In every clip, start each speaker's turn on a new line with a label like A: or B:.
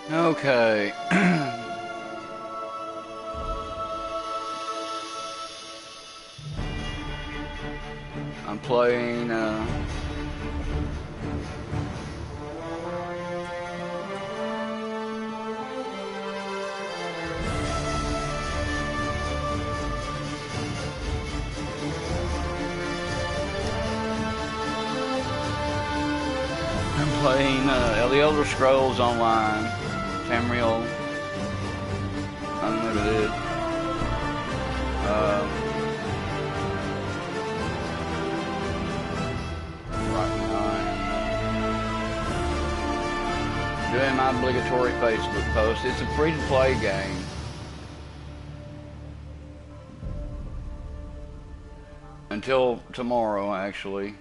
A: Okay. I'm playing, The Elder Scrolls Online, Tamriel, Unlimited. Right now I'm doing my obligatory Facebook post. It's a free-to-play game. Until tomorrow, actually.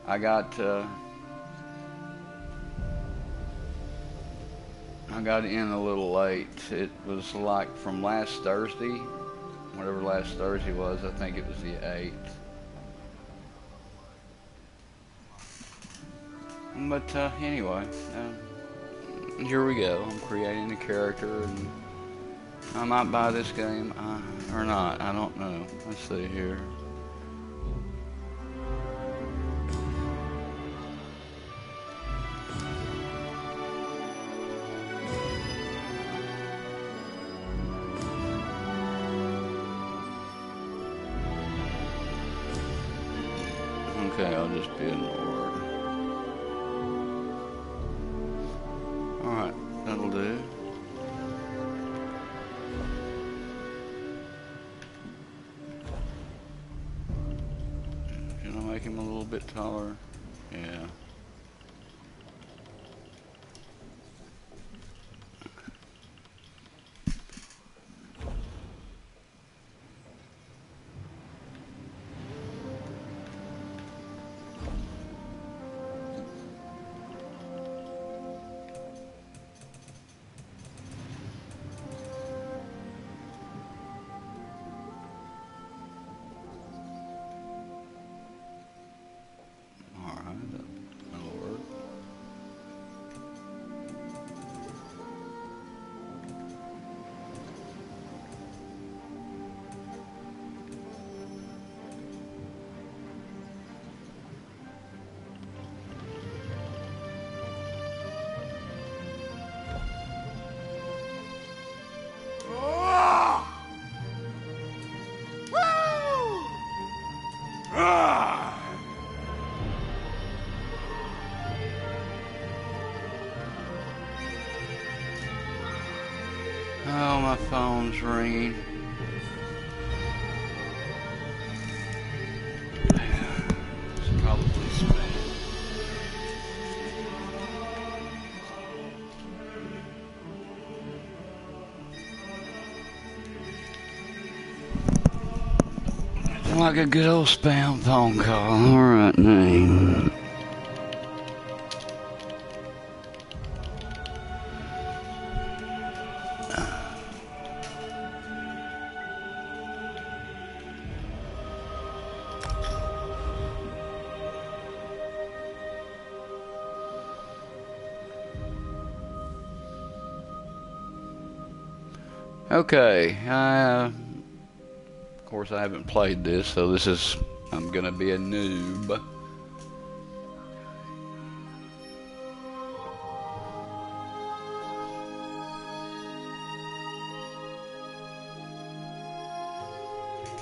A: I got in a little late. It was like from last Thursday, whatever last Thursday was. I think it was the 8th. But anyway, here we go. I'm creating a character, and I might buy this game or not. I don't know. Let's see here. Okay, I'll just be a Lord. Alright, that'll do. Can I make him a little bit taller? Yeah. Oh, my phone's ringing. It's probably spam. Like a good old spam phone call. Alright, name. Okay, of course I haven't played this, so I'm gonna be a noob.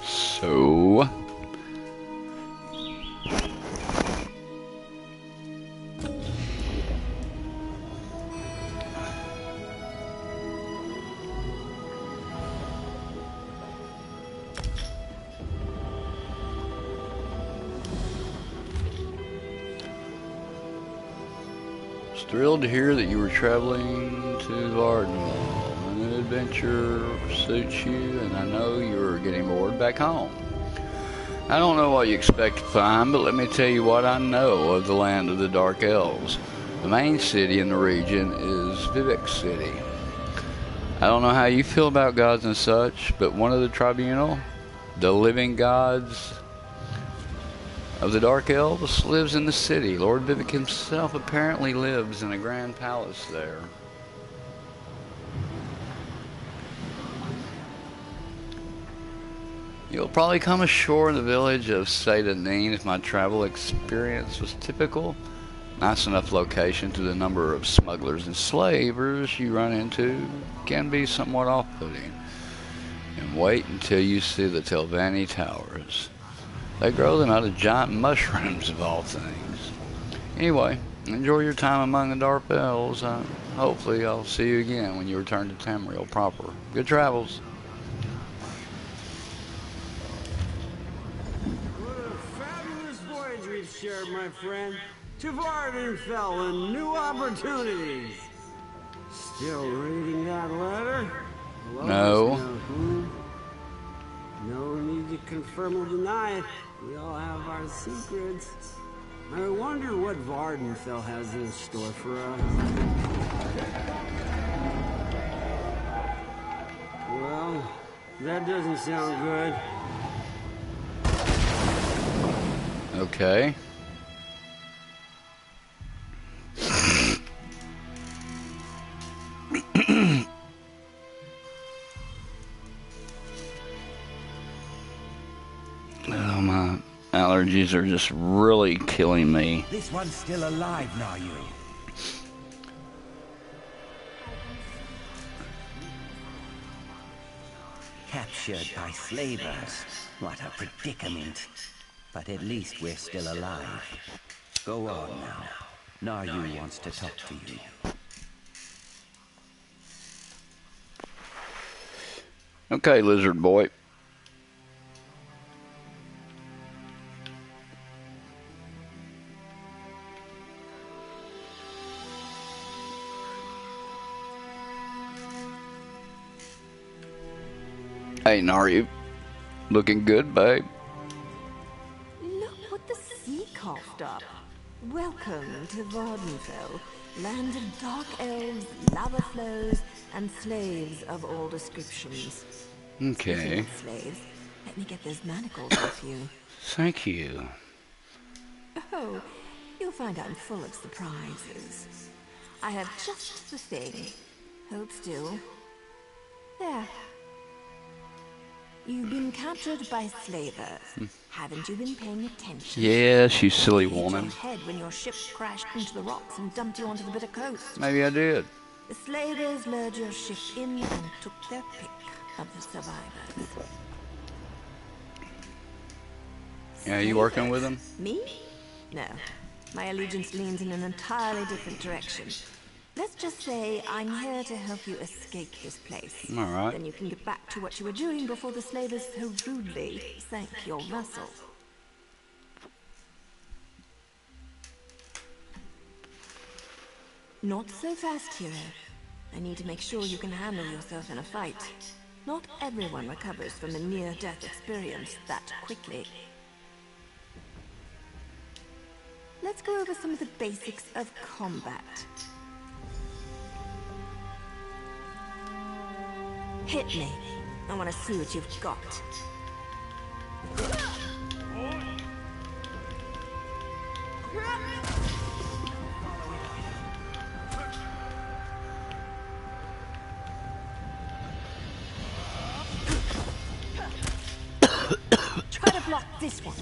A: So... Thrilled to hear that you were traveling to Lardinwall. An adventure suits you, and I know you're getting bored back home. I don't know what you expect to find, but let me tell you what I know of the land of the Dark Elves. The main city in the region is Vivek City. I don't know how you feel about gods and such, but one of the tribunal, the living gods of the Dark Elves, lives in the city. Lord Vivek himself apparently lives in a grand palace there. You'll probably come ashore in the village of Sadanin if my travel experience was typical. Nice enough location to the number of smugglers and slavers you run into can be somewhat off-putting. And wait until you see the Telvanni Towers. They grow them out of giant mushrooms of all things. Anyway, enjoy your time among the Dark Elves. Hopefully I'll see you again when you return to Tamriel proper. Good travels.
B: What a fabulous voyage we've shared, my friend. To Vardenfell and new opportunities. Still reading that letter?
A: No.
B: No need to confirm or deny it. We all have our secrets. I wonder what Vardenfell has in store for us. Well, that doesn't sound good.
A: Okay. Oh, my allergies are just really killing me.
C: This one's still alive, now you. Captured by slavers. What a predicament. But at least we're still alive. Go on now. Naryu wants to talk to you.
A: Okay, lizard boy. Hey, Naryu. Looking good, babe.
D: Look what the sea coughed up. Welcome to Vardenfell, land of dark elves, lava flows, and slaves of all descriptions.
A: Okay.
D: Speaking of slaves, let me get those manacles off you.
A: Thank you.
D: Oh, you'll find I'm full of surprises. I have just the thing. Hold still. There. You've been captured by slavers. Haven't you been paying attention?
A: Yes, you silly
D: You hit
A: woman.
D: your head when your ship crashed into the rocks and dumped you onto the bitter coast.
A: Maybe I did.
D: The slavers lured your ship in and took their pick of the survivors.
A: Yeah, you working with them?
D: Me? No. My allegiance leans in an entirely different direction. Let's just say I'm here to help you escape this place.
A: All right.
D: Then you can get back to what you were doing before the slavers so rudely sank your vessel. Not so fast, hero. I need to make sure you can handle yourself in a fight. Not everyone recovers from a near-death experience that quickly. Let's go over some of the basics of combat. Hit me. I want to see what you've got. Try to block this one.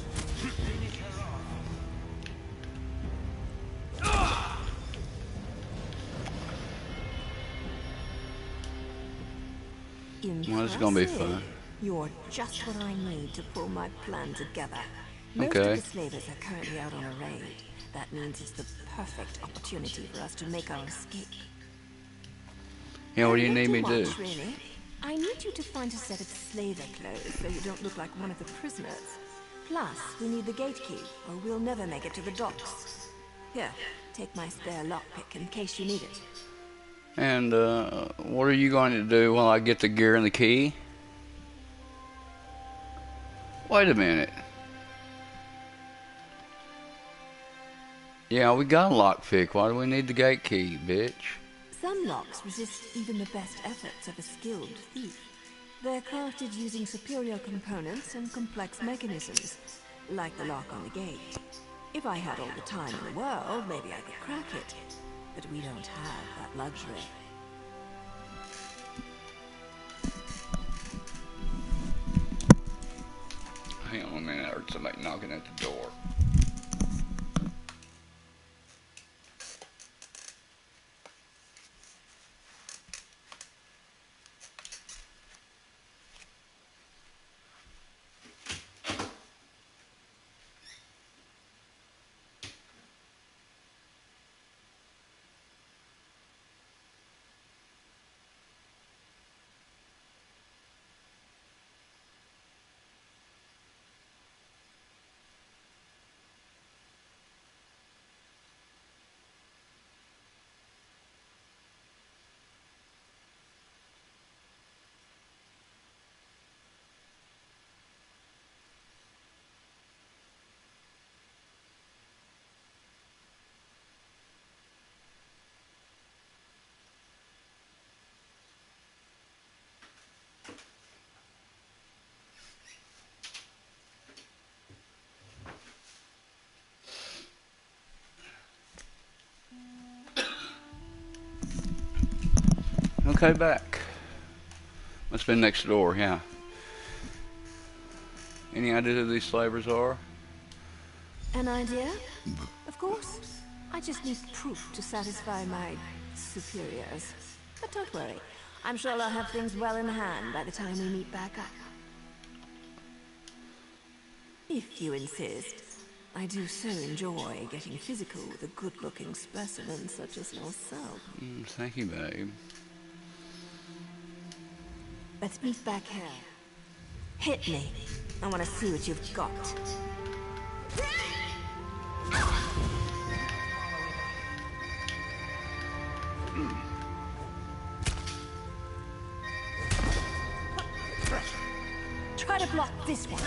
A: Well, it's gonna be fun.
D: You're just what I need to pull my plan together. Most
A: Okay.
D: of the slavers are currently out on a raid. That means it's the perfect opportunity for us to make our escape.
A: Yeah, what do you
D: Not
A: need
D: too
A: me to do?
D: much, really. I need you to find a set of slaver clothes so you don't look like one of the prisoners. Plus, we need the gate key, or we'll never make it to the docks. Here, take my spare lockpick in case you need it.
A: And what are you going to do while I get the gear and the key? Wait a minute. Yeah, we got a lockpick. Why do we need the gate key, bitch?
D: Some locks resist even the best efforts of a skilled thief. They're crafted using superior components and complex mechanisms, like the lock on the gate. If I had all the time in the world, maybe I could crack it. But we don't have that luxury.
A: somebody knocking at the door. Okay, back. Must have been next door, yeah. Any idea who these slavers are?
D: An idea? Of course. I just need proof to satisfy my superiors. But don't worry. I'm sure I'll have things well in hand by the time we meet back up. If you insist. I do so enjoy getting physical with a good-looking specimen such as yourself.
A: Thank you, babe.
D: Let's meet back here. Hit me. I want to see what you've got. Try to block this one.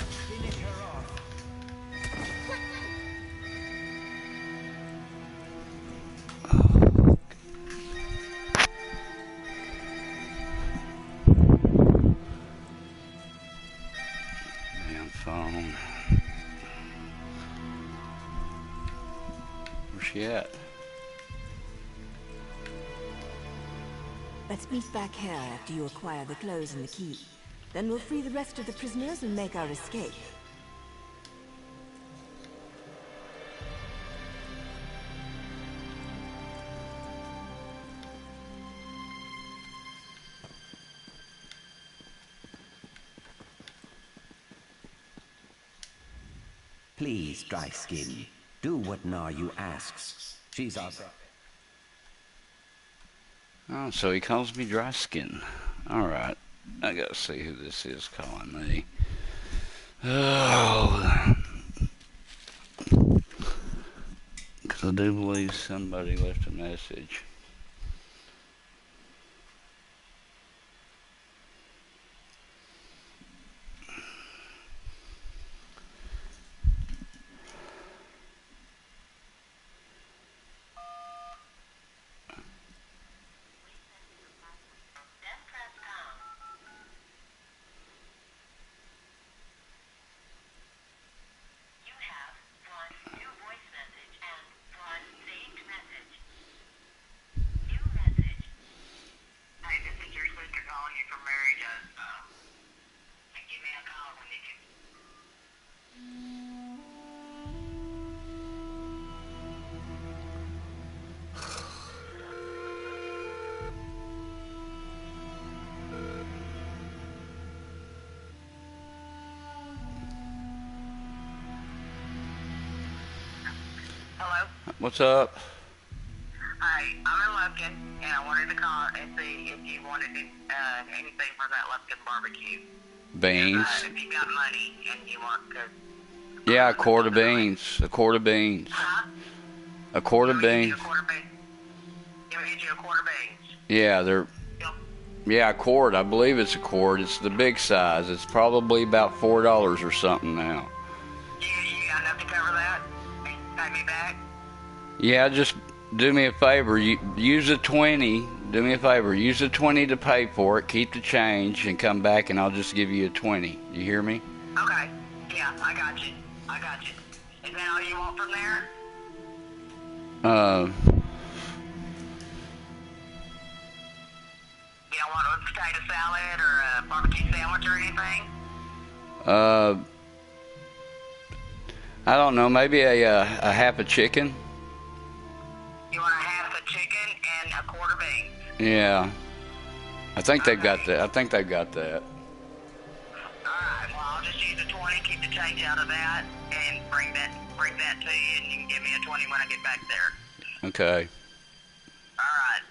A: Damn phone. Where's she at?
D: Let's meet back here after you acquire the clothes and the key. Then we'll free the rest of the prisoners and make our escape.
C: Please, Dry Skin, do what Naryu asks. She's our...
A: Oh, so he calls me Dry Skin. Alright. I gotta see who this is calling me. Oh. Because I do believe somebody left a message.
E: Hello?
A: What's up?
E: Hi, I'm in Lufkin, and I wanted to call and see if you wanted anything from that Lufkin barbecue.
A: Beans?
E: If you got money and you want to...
A: Yeah, a quart of beans. A quart of beans.
E: Huh?
A: A quart of beans.
E: You want me to get you a quart of beans?
A: Yeah, they're...
E: Yep.
A: Yeah, a quart. I believe it's a quart. It's the big size. It's probably about $4 or something now.
E: You got enough to cover that? Pay me back?
A: Yeah, just do me a favor. Use a 20. Do me a favor. Use a 20 to pay for it. Keep the change and come back, and I'll just give you a 20. You hear me?
E: Okay. Yeah, I got you. I got you. Is that all you want from there? You don't want a potato salad or a barbecue sandwich or anything?
A: I don't know, maybe a half a chicken.
E: You want a half a chicken and a quarter beans?
A: Yeah. I think they've got
E: Okay.
A: that. I think they've got that.
E: Alright, well, I'll just use a 20, keep the change out of that, and bring that to you, and you can give me a 20 when I get back there.
A: Okay.
E: Alright.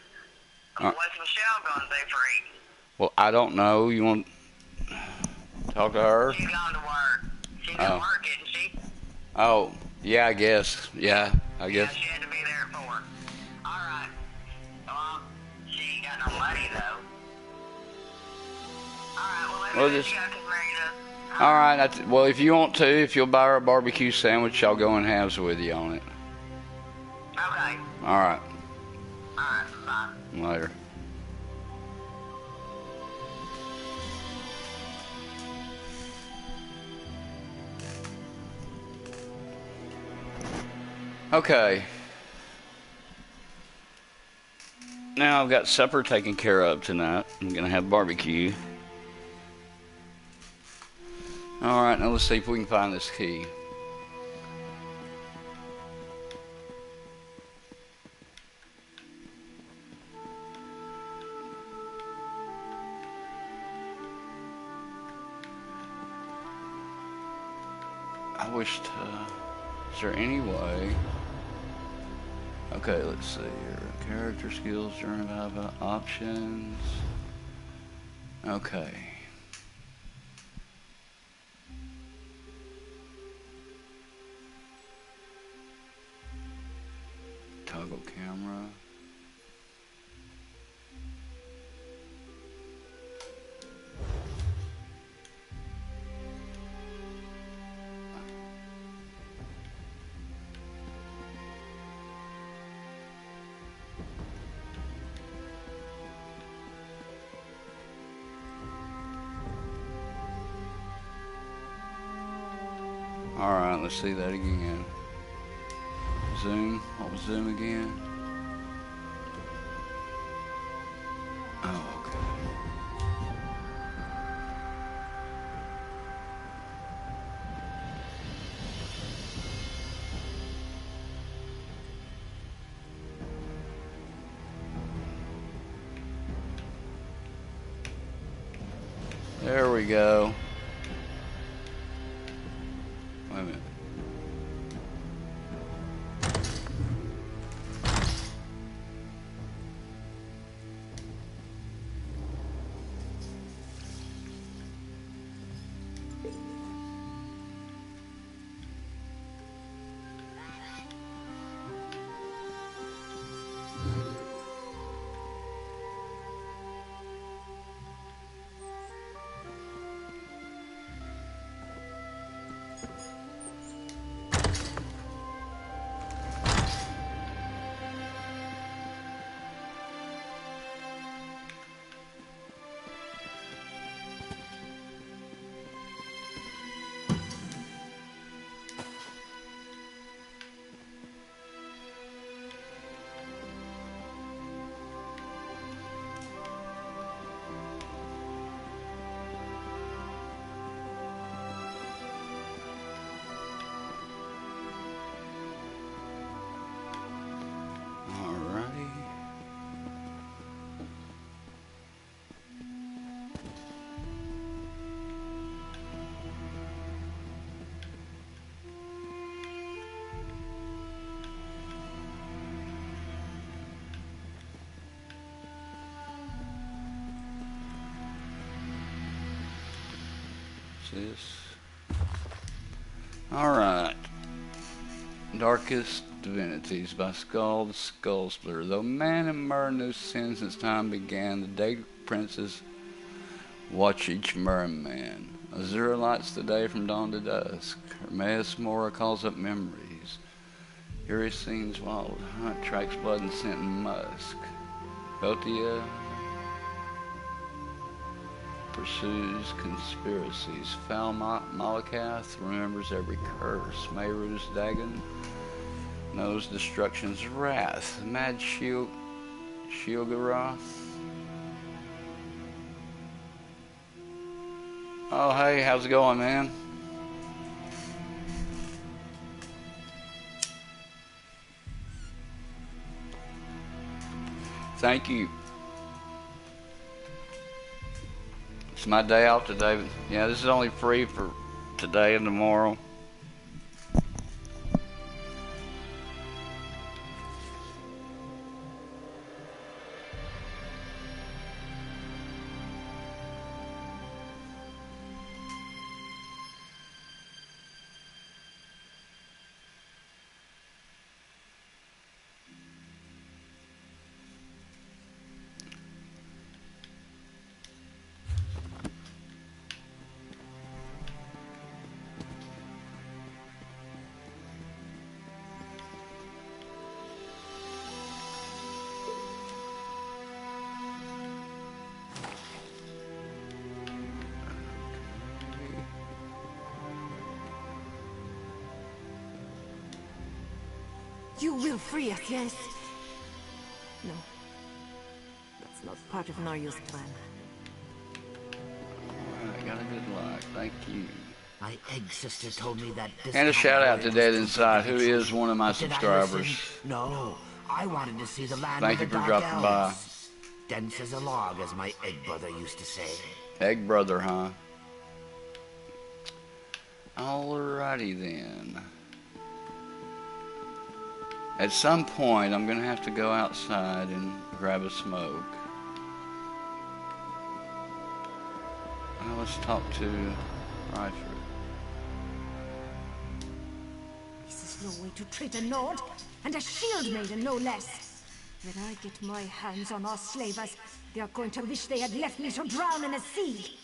A: Uh,
E: What's Michelle gonna do for eating?
A: Well, I don't know. You want to talk to her?
E: She's gone to work. She's at work, isn't she?
A: Oh, yeah, I guess. Yeah, I
E: Yeah,
A: guess.
E: she had to be there at 4. Alright. Well, she ain't got no money, though. Alright, well, let me
A: Well,
E: let
A: just-
E: you go, 'cause Mary does.
A: All right. Well, if you want to, if you'll buy her a barbecue sandwich, I'll go in halves with you on it.
E: Okay.
A: All right.
E: Alright, bye.
A: Later. Okay. Now I've got supper taken care of tonight. I'm gonna have barbecue. All right. Now let's see if we can find this key. I wish to, is there any way? Okay, let's see here. Character skills, journey about options. Okay. Toggle camera. Alright, let's see that again. Zoom. What was zoom again? Oh, okay. There we go. Wait a minute. Alrighty. This. Alright. Darkest Divinities by Skull the Skull Splitter. Though man and murder no sin since time began, the day princes watch each merman. Azura lights the day from dawn to dusk. Hermaeus Mora calls up memories. Eerie scenes wild hunt, tracks blood and scent and musk. Botia pursues conspiracies. Foul Malakath remembers every curse. Meru's Dagon knows destruction's wrath. Mad Shilgaroth. Oh, hey, how's it going, man? thank you. It's my day off today. Yeah, this is only free for today and tomorrow.
D: You will free us, yes? No. That's not part of Naryu's plan.
A: Alright, got a good luck. Thank you.
F: My egg sister told me that this
A: And a shout out to
F: voyage
A: Dead
F: was
A: Inside, who
F: completely
A: is one of my
F: But did I
A: subscribers.
F: listen? No, I wanted to see the land
A: Thank
F: of
A: you
F: the
A: for
F: dark
A: dropping by.
F: elves. Dense as a log, as my egg brother used to say.
A: Egg brother, huh? Alrighty then. At some point, I'm gonna have to go outside and grab a smoke. Now let's talk to Ryford.
D: This is no way to treat a Nord, and a shield maiden no less. When I get my hands on our slavers, they are going to wish they had left me to drown in a sea.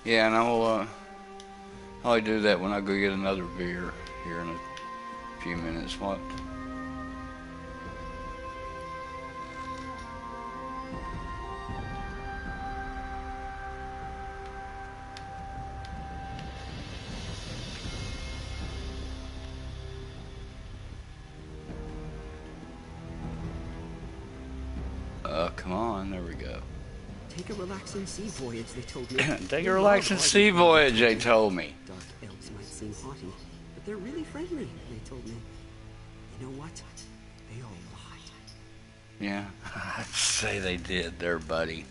A: Yeah, and I'll do that when I go get another beer here in a few minutes. What? Come on, there we go.
B: Take a relaxing sea voyage, they told me.
A: Take a relaxing sea voyage, they told me.
B: Dark elves might seem haughty, but they're really friendly, they told me. You know what? They owe a lot.
A: Yeah, I'd say they did there, buddy.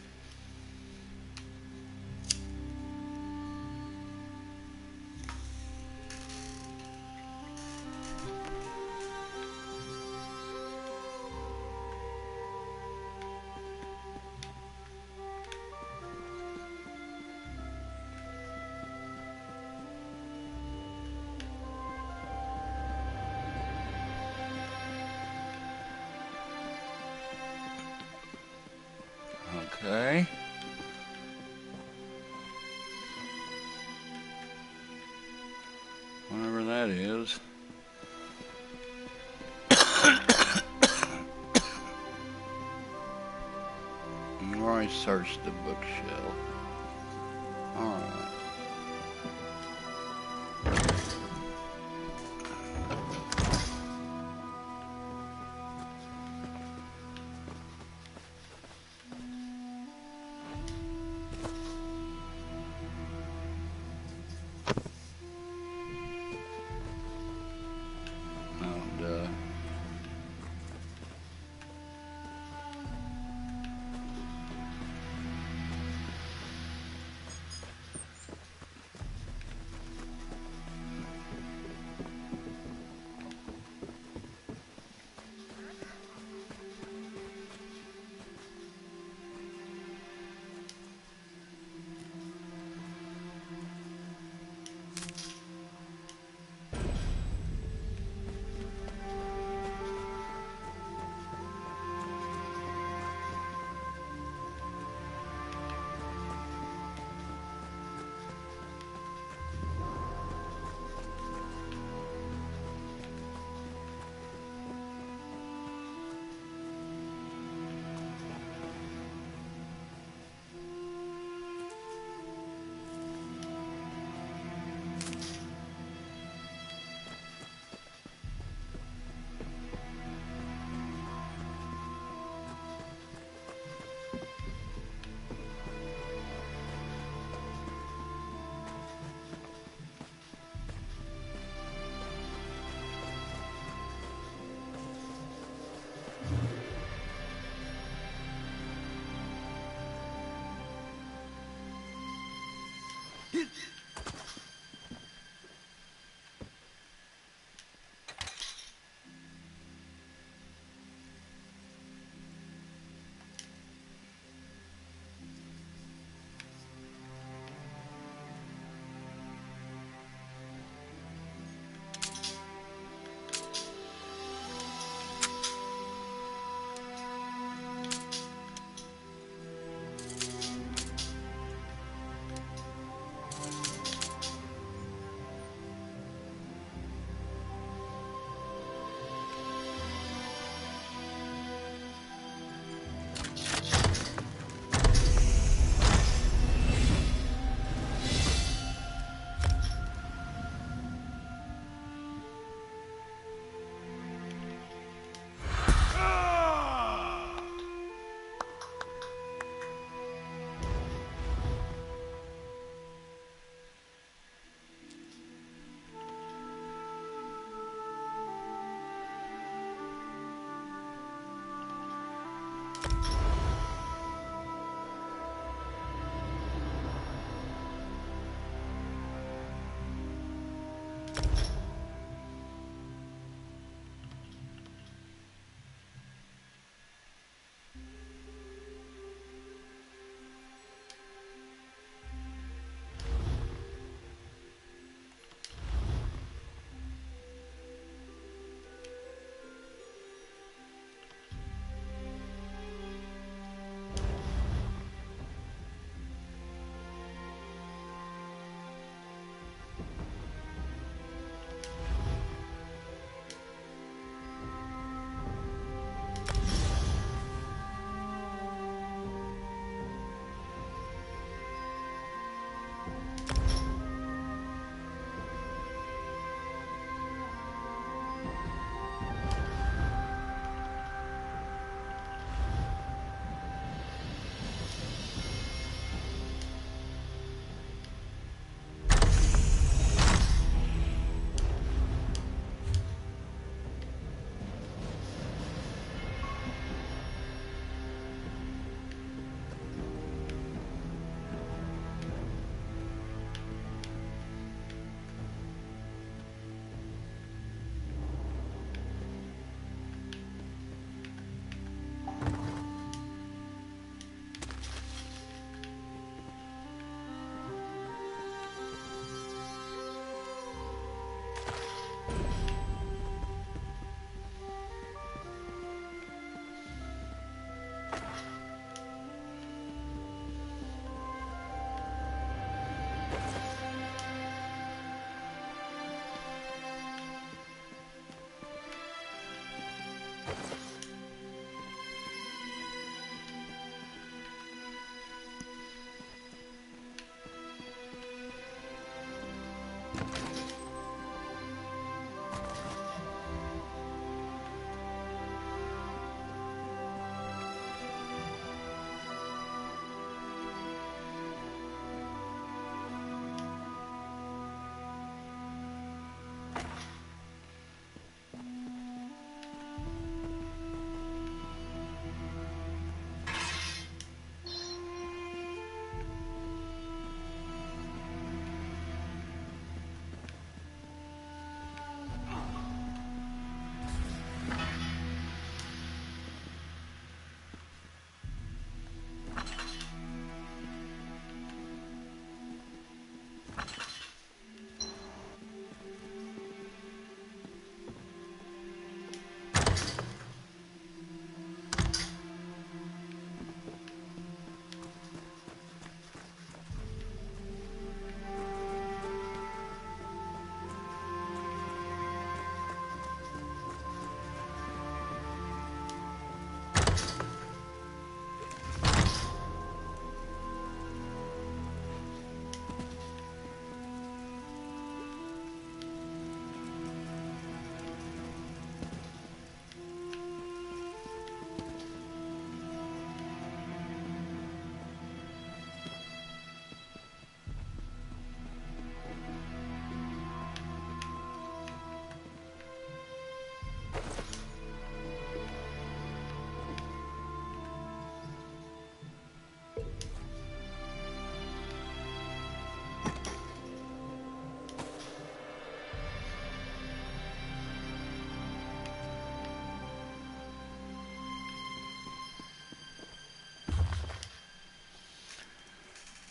A: Okay. Whatever that is. I've already searched the bookshelf. Alright.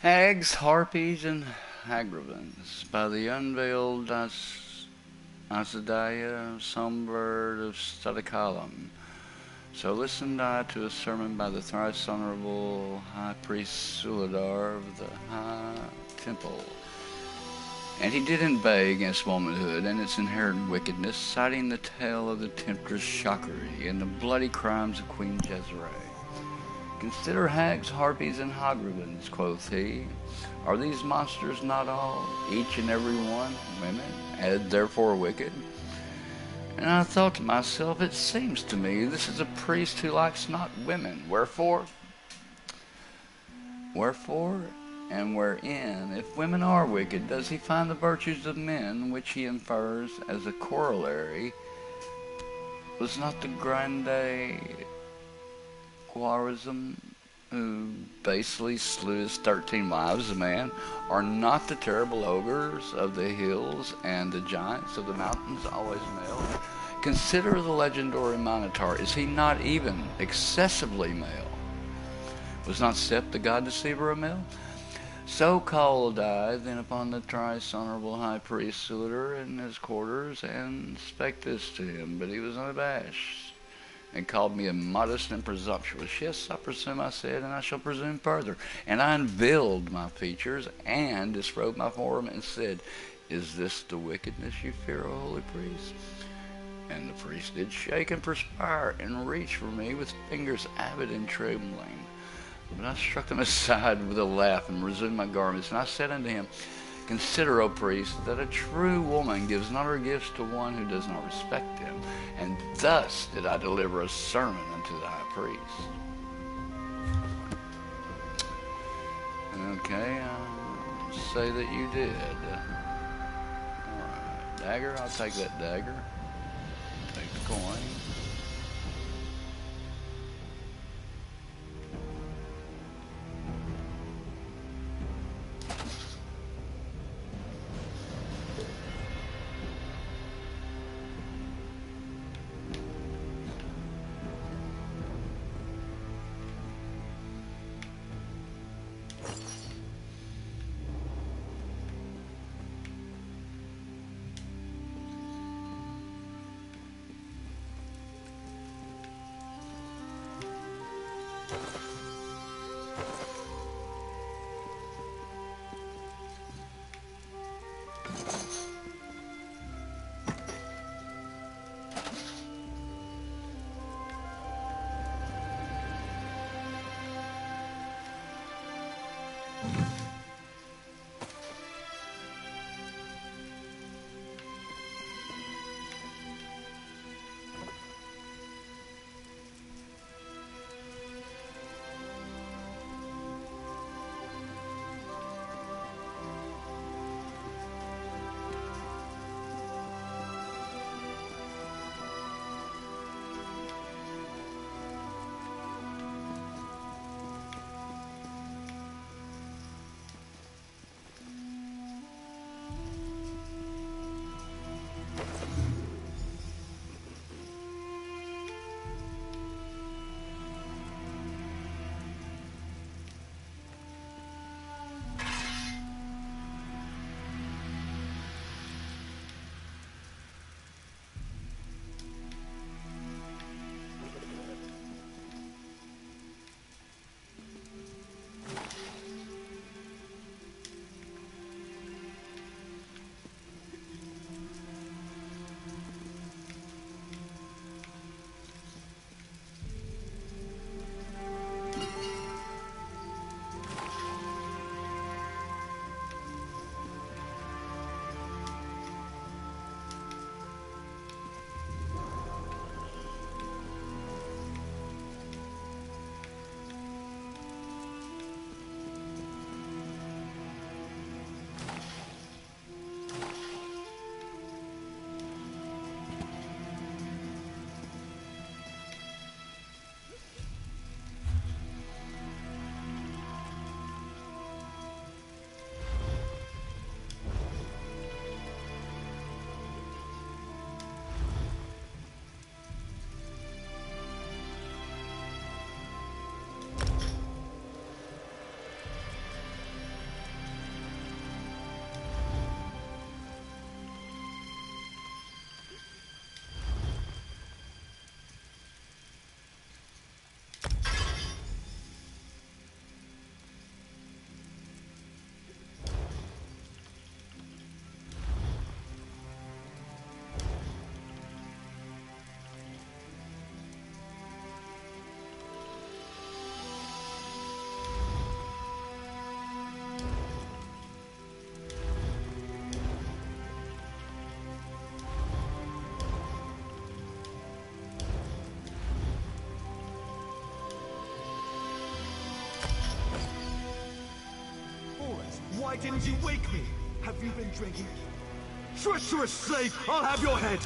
A: Hags, Harpies, and Hagrivans by the unveiled Azadiah, songbird of Stadicalam. So listened I to a sermon by the thrice honorable High Priest Suladar of the High Temple. And he did inveigh against womanhood and its inherent wickedness, citing the tale of the temptress Shakari and the bloody crimes of Queen Jezreel. Consider hags, harpies, and hogrivans, quoth he. Are these monsters not all, each and every one, women, and therefore wicked? And I thought to myself, it seems to me this is a priest who likes not women. Wherefore, and wherein, if women are wicked, does he find the virtues of men, which he infers as a corollary? Was not the Grande Guarism, who basely slew his 13 wives, a man? Are not the terrible ogres of the hills and the giants of the mountains always male? Consider the legendary Minotaur. Is he not even excessively male? Was not Sep the god deceiver a male? So called I then upon the thrice honorable high priest Suladar in his quarters, and spake this to him, but he was unabashed, and called me immodest and presumptuous. Yes, I presume, I said, and I shall presume further. And I unveiled my features, and disrobed my form, and said, Is this the wickedness you fear, O holy priest? And the priest did shake and perspire, and reach for me with fingers avid and trembling. But I struck him aside with a laugh, and resumed my garments. And I said unto him, Consider, O priest, that a true woman gives not her gifts to one who does not respect them. And thus did I deliver a sermon unto the high priest. Okay, I'll say that you did. Alright, dagger, I'll take that dagger. Take the coin.
G: didn't you wake me? Have you been drinking? Treacherous slave, I'll have your head!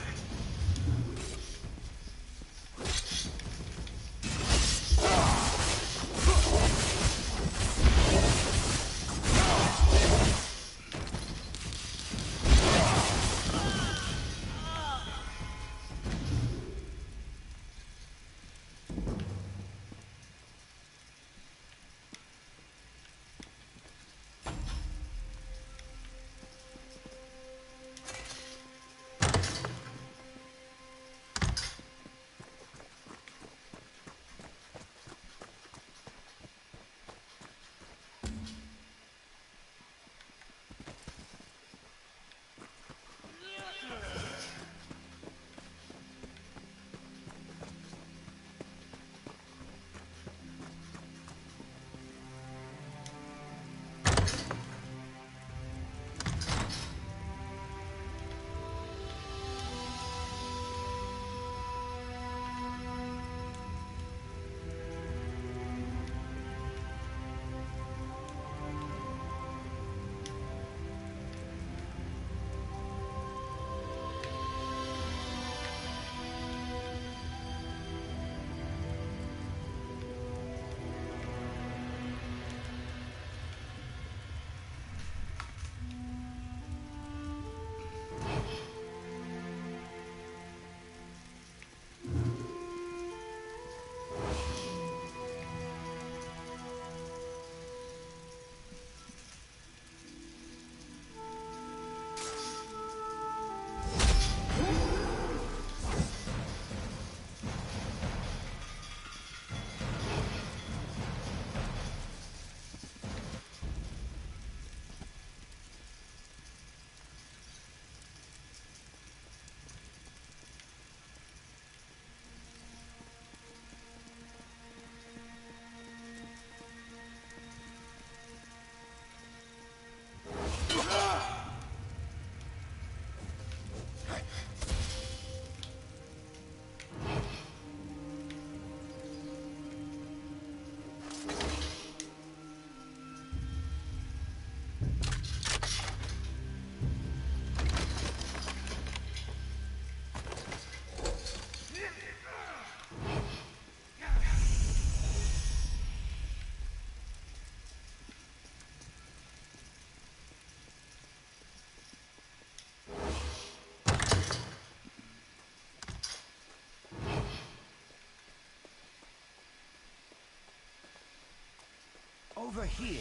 C: Over here.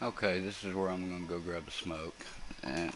A: Okay, this is where I'm gonna go grab a smoke. And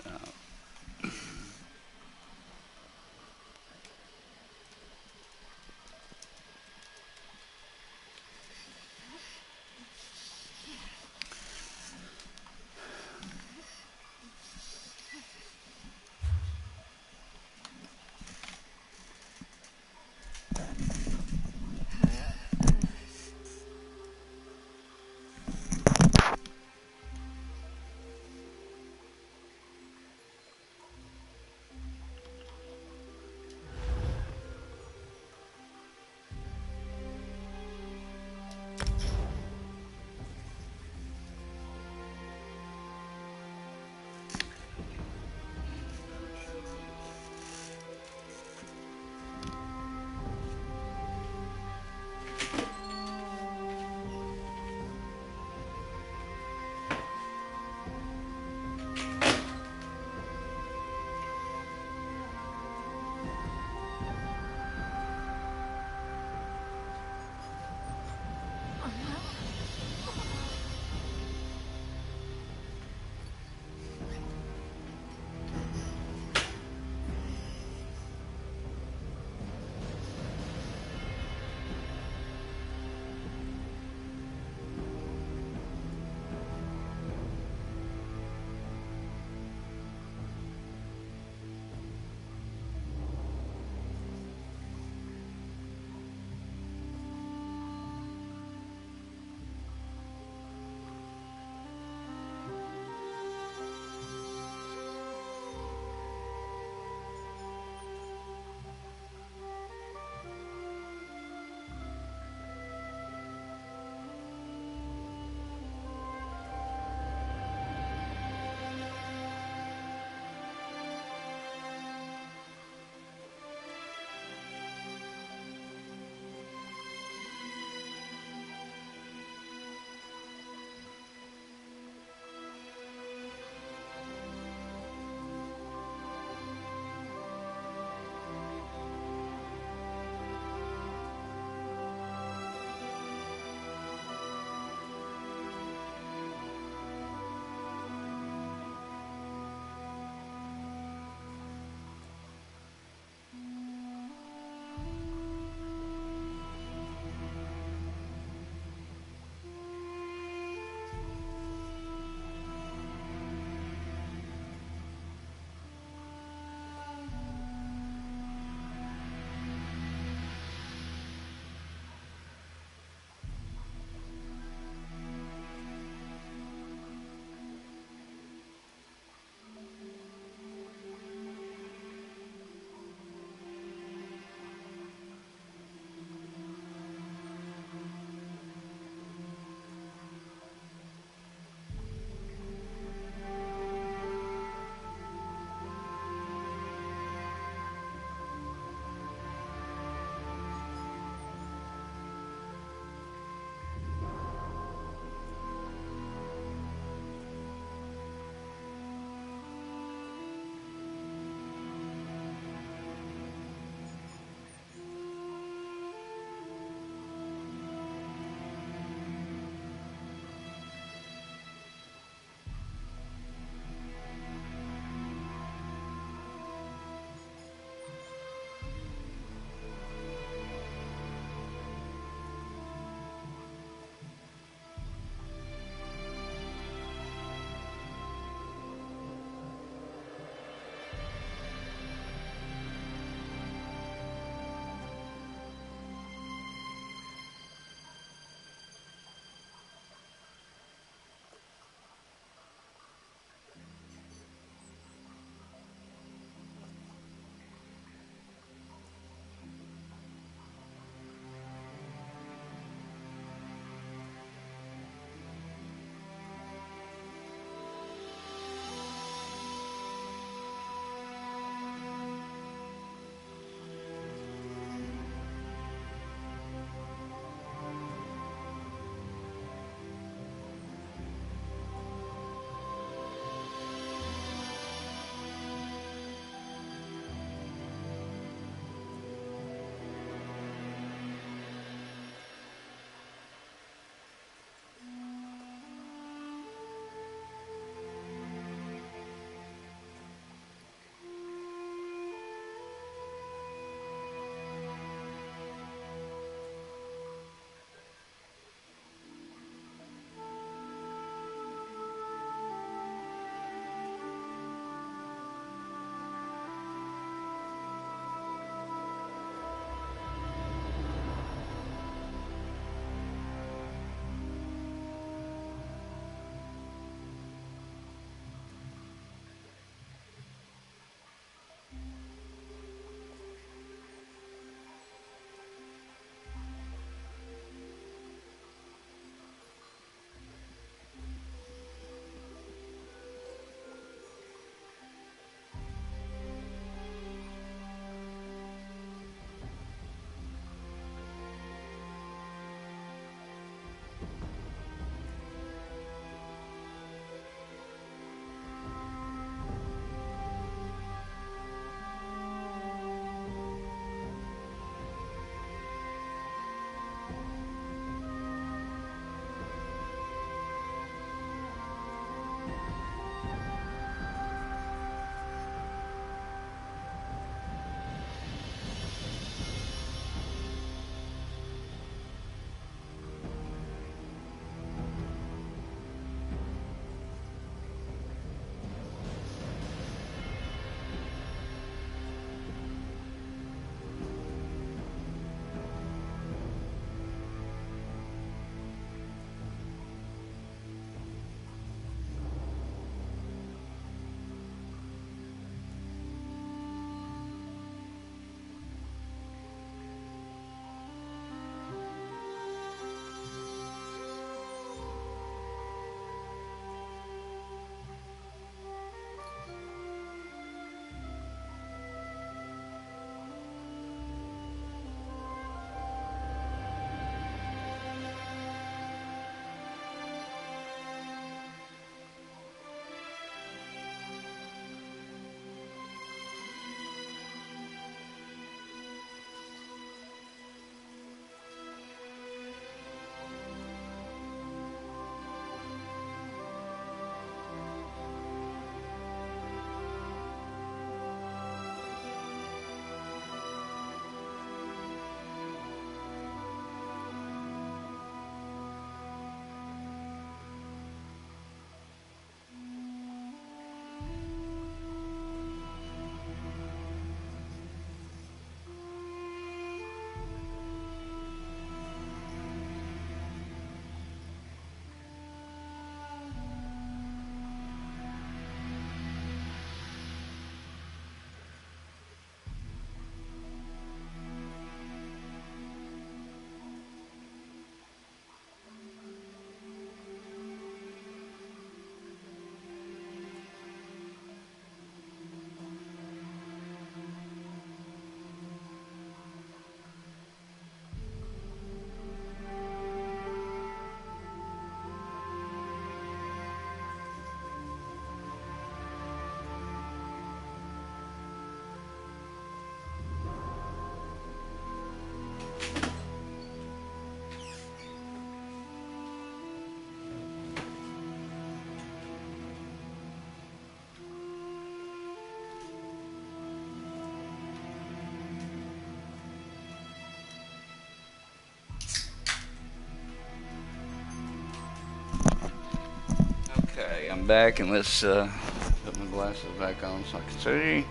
A: I'm back, and let's put my glasses back on so I can see.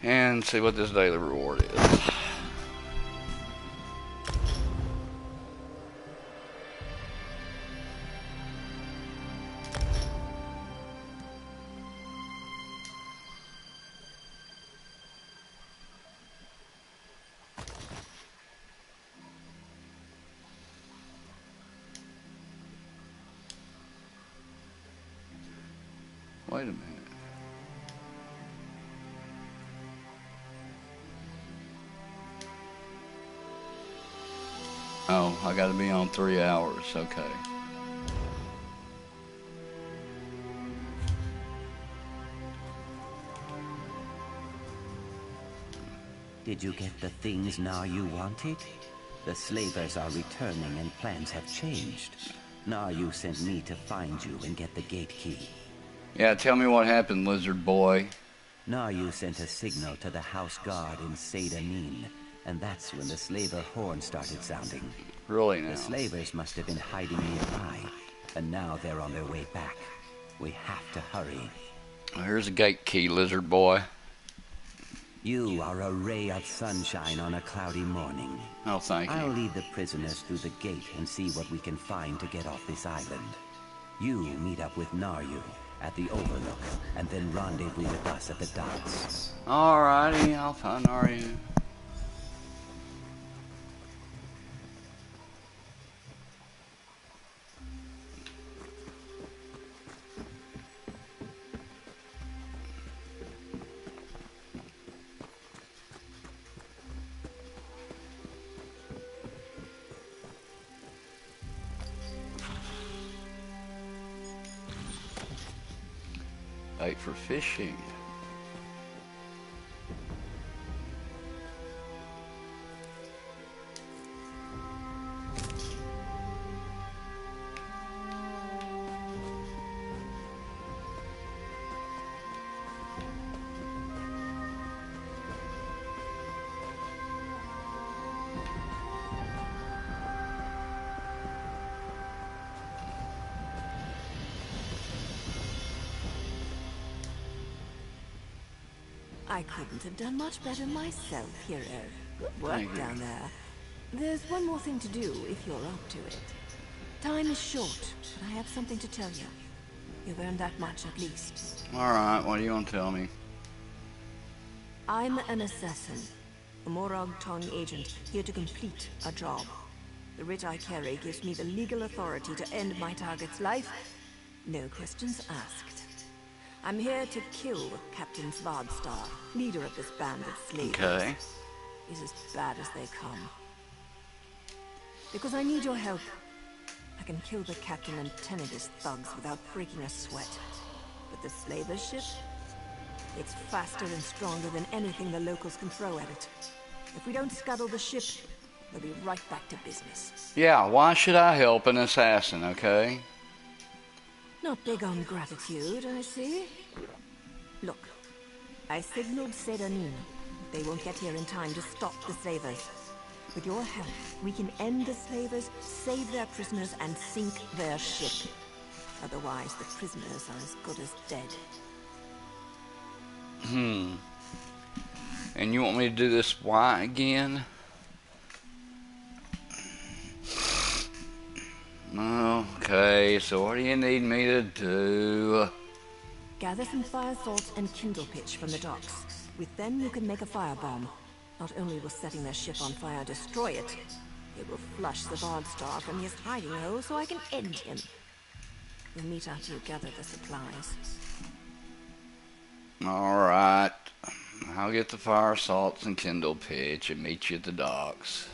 A: And see what this daily reward is. Wait a minute. Oh, I gotta be on 3 hours, okay.
C: Did you get the things now you wanted? The slavers are returning and plans have changed. Now you sent me to find you and get the gate key.
A: Yeah, tell me what happened, lizard boy.
C: Now you sent a signal to the house guard in Sadanin, and that's when the slaver horn started sounding.
A: Really now?
C: The slavers must have been hiding nearby, and now they're on their way back. We have to hurry.
A: Well, here's a gate key, lizard boy.
C: You are a ray of sunshine on a cloudy morning.
A: Oh, thank you.
C: I'll lead the prisoners through the gate and see what we can find to get off this island. You meet up with Naryu at the Overlook, and then rendezvous with us at the docks.
A: Alrighty, I'll find Naryu. Bait for fishing.
D: I couldn't have done much better myself, hero. Good work
A: Thank you.
D: down there. There's one more thing to do if you're up to it. Time is short, but I have something to tell you. You've earned that much at least.
A: Alright, what do you want to tell me?
D: I'm an assassin, a Morag Tong agent here to complete a job. The writ I carry gives me the legal authority to end my target's life. No questions asked. I'm here to kill Captain Svardstar, leader of this band of slavers.
A: Okay.
D: He's as bad as they come. Because I need your help. I can kill the captain and 10 of his thugs without breaking a sweat. But the slaver ship? It's faster and stronger than anything the locals can throw at it. If we don't scuttle the ship, we'll be right back to business.
A: Yeah, why should I help an assassin, okay?
D: Not big on gratitude, I see. Look, I signaled Sedanin. They won't get here in time to stop the slavers. With your help, we can end the slavers, save their prisoners, and sink their ship. Otherwise, the prisoners are as good as dead.
A: And you want me to do this why again? Okay, so what do you need me to do?
D: Gather some fire salts and kindle pitch from the docks. With them, you can make a firebomb. Not only will setting their ship on fire destroy it, it will flush the Svardstar from his hiding hole so I can end him. We'll meet after you gather the supplies.
A: Alright. I'll get the fire salts and kindle pitch and meet you at the docks.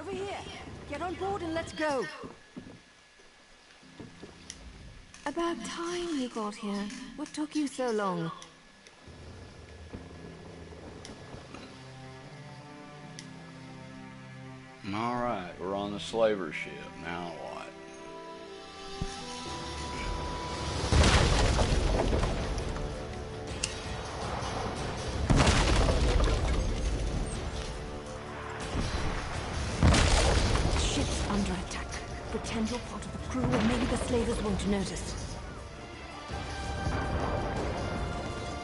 D: Over here. Get on board and let's go. About time you got here. What took you so long?
A: Alright, we're on the slaver ship. Now what?
D: The ship's under attack. Pretend you're part of the crew and maybe the slavers won't notice.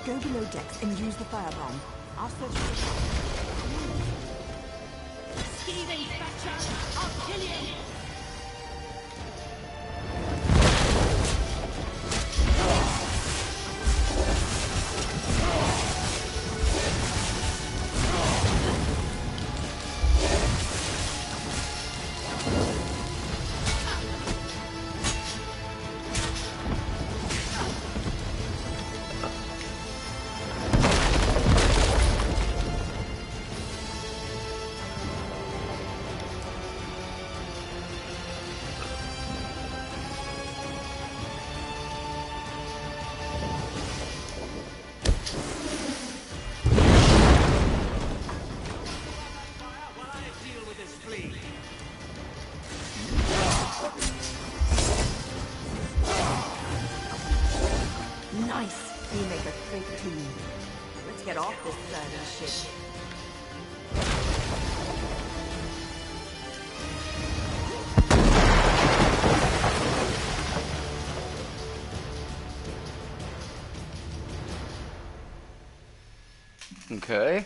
D: Go below decks and use the firebomb. I'll search for the
H: Skeeving bastard! I'll kill you!
D: Nice. You make a great team. Let's get off this side ship.
A: Okay.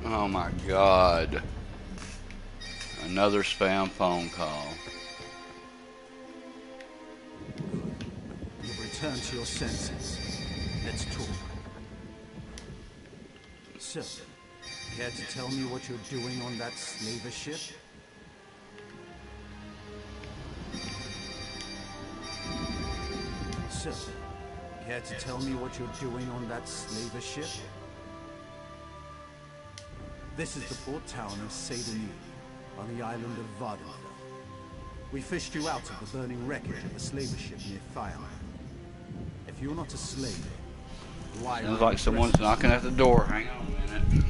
A: Oh my God. Another spam phone call.
G: You've returned to your senses. Let's talk. So, care to tell me what you're doing on that slaver ship? So, care to tell me what you're doing on that slaver ship? This is the port town of Saint-Denis, on the island of Vardenfell. We fished you out of the burning wreckage of a slaver ship near Thiam. If you're not a slave, why?
A: Sounds like someone's knocking at the door. Hang on a minute.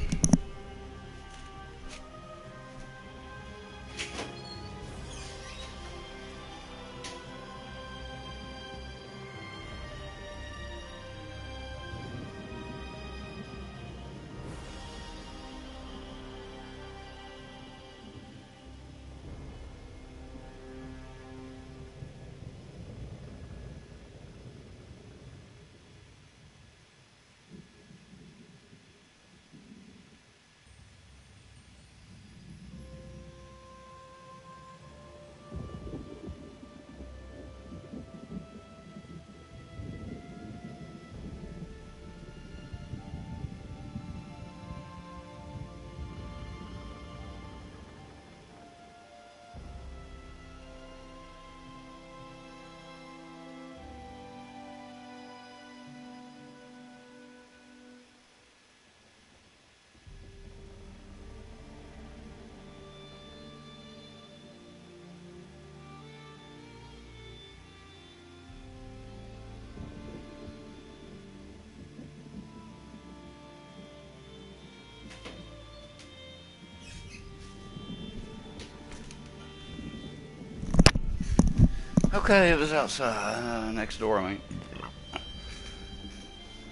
A: Okay, it was outside, next door, I mean.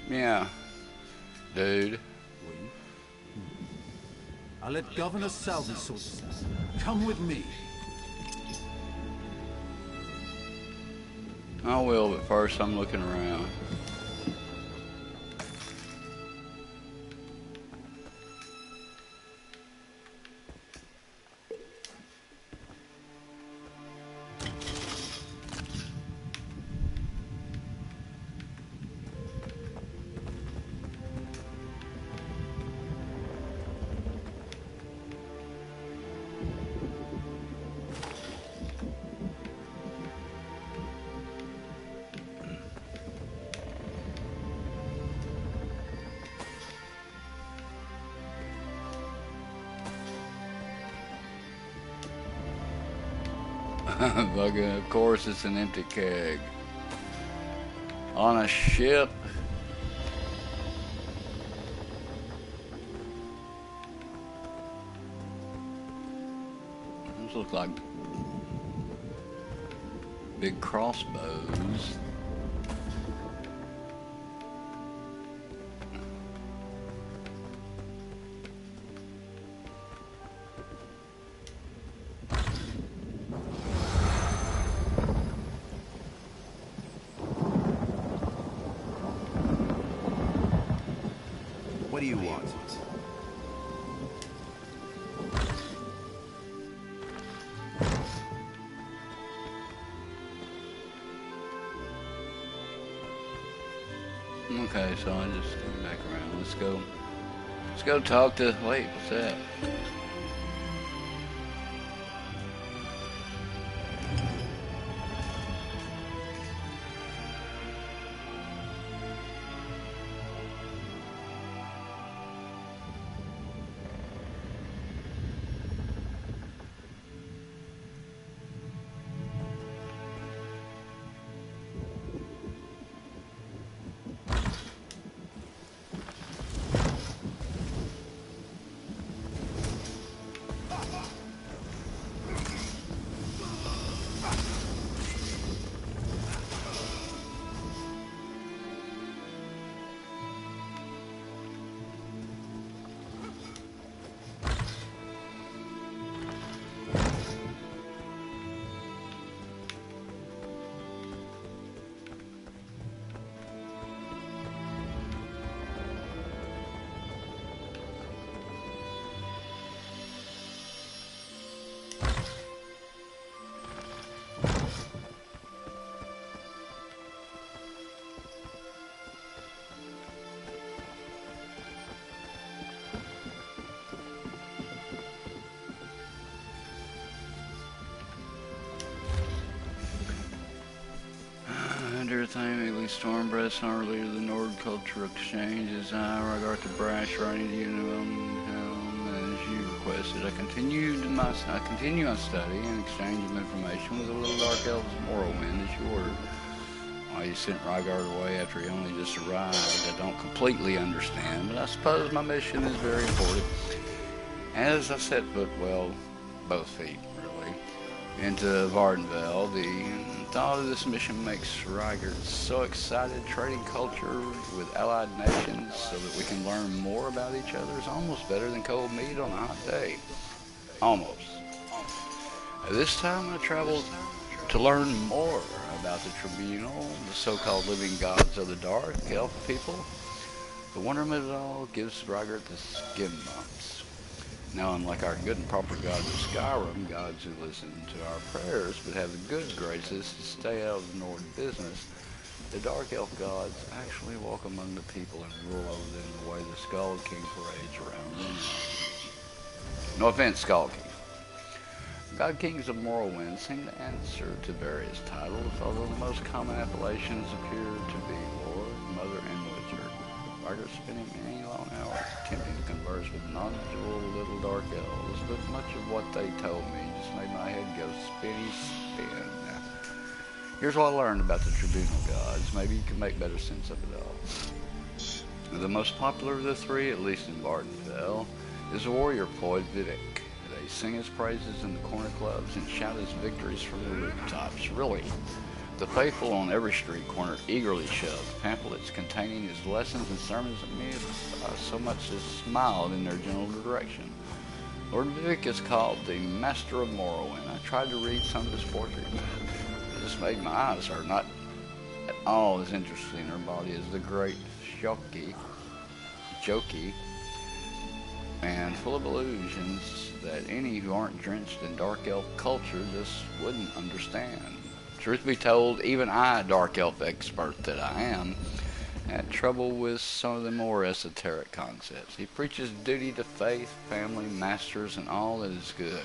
A: Yeah. Dude.
G: I'll let Governor Salvi sort this out. Come with me.
A: I will, but first I'm looking around. Fucking, of course it's an empty keg. On a ship. Those look like big crossbows.
F: What do you want?
A: Okay, so I just go back around. Let's go talk to, wait, what's that? Timely Stormbreast, our leader of the Nord Culture Exchange, as I regard to brash writing to you as you requested. I continue my study and exchange of information with the little dark elves of Morrowind as you ordered. Why you sent Rygard away after he only just arrived, I don't completely understand, but I suppose my mission is very important. As I set foot, well, both feet, really, into Vardenfell, the thought of this mission makes Rygard so excited. Trading culture with allied nations so that we can learn more about each other is almost better than cold meat on a hot day. Almost. This time I traveled to learn more about the Tribunal, the so-called living gods of the Dark Elf people. The wonderment of it all gives Rygard the skin bumps. Now, unlike our good and proper gods of Skyrim, gods who listen to our prayers but have the good graces to stay out of Nord business, the Dark Elf gods actually walk among the people and rule over them the way the Skull King parades around them. No offense, Skull King. God Kings of Morrowind seem to answer to various titles, although the most common appellations appear to be Lord, Mother, and Wizard. Rygard spending many long hours attempting to converse with knowledgeable little dark elves, but much of what they told me just made my head go spinny spin. Here's what I learned about the Tribunal gods. Maybe you can make better sense of it all. The most popular of the three, at least in Vardenfell, is the warrior poet Vivek. They sing his praises in the corner clubs and shout his victories from the rooftops. Really, the faithful on every street corner eagerly shoved pamphlets containing his lessons and sermons at me so much as smiled in their general direction. Lord Vivek is called the Master of Morrowind. I tried to read some of his poetry. It just made my eyes hurt. Not at all as interesting in her body as the great Joki, and full of illusions that any who aren't drenched in dark elf culture just wouldn't understand. Truth be told, even I, dark elf expert that I am, had trouble with some of the more esoteric concepts. He preaches duty to faith, family, masters, and all that is good.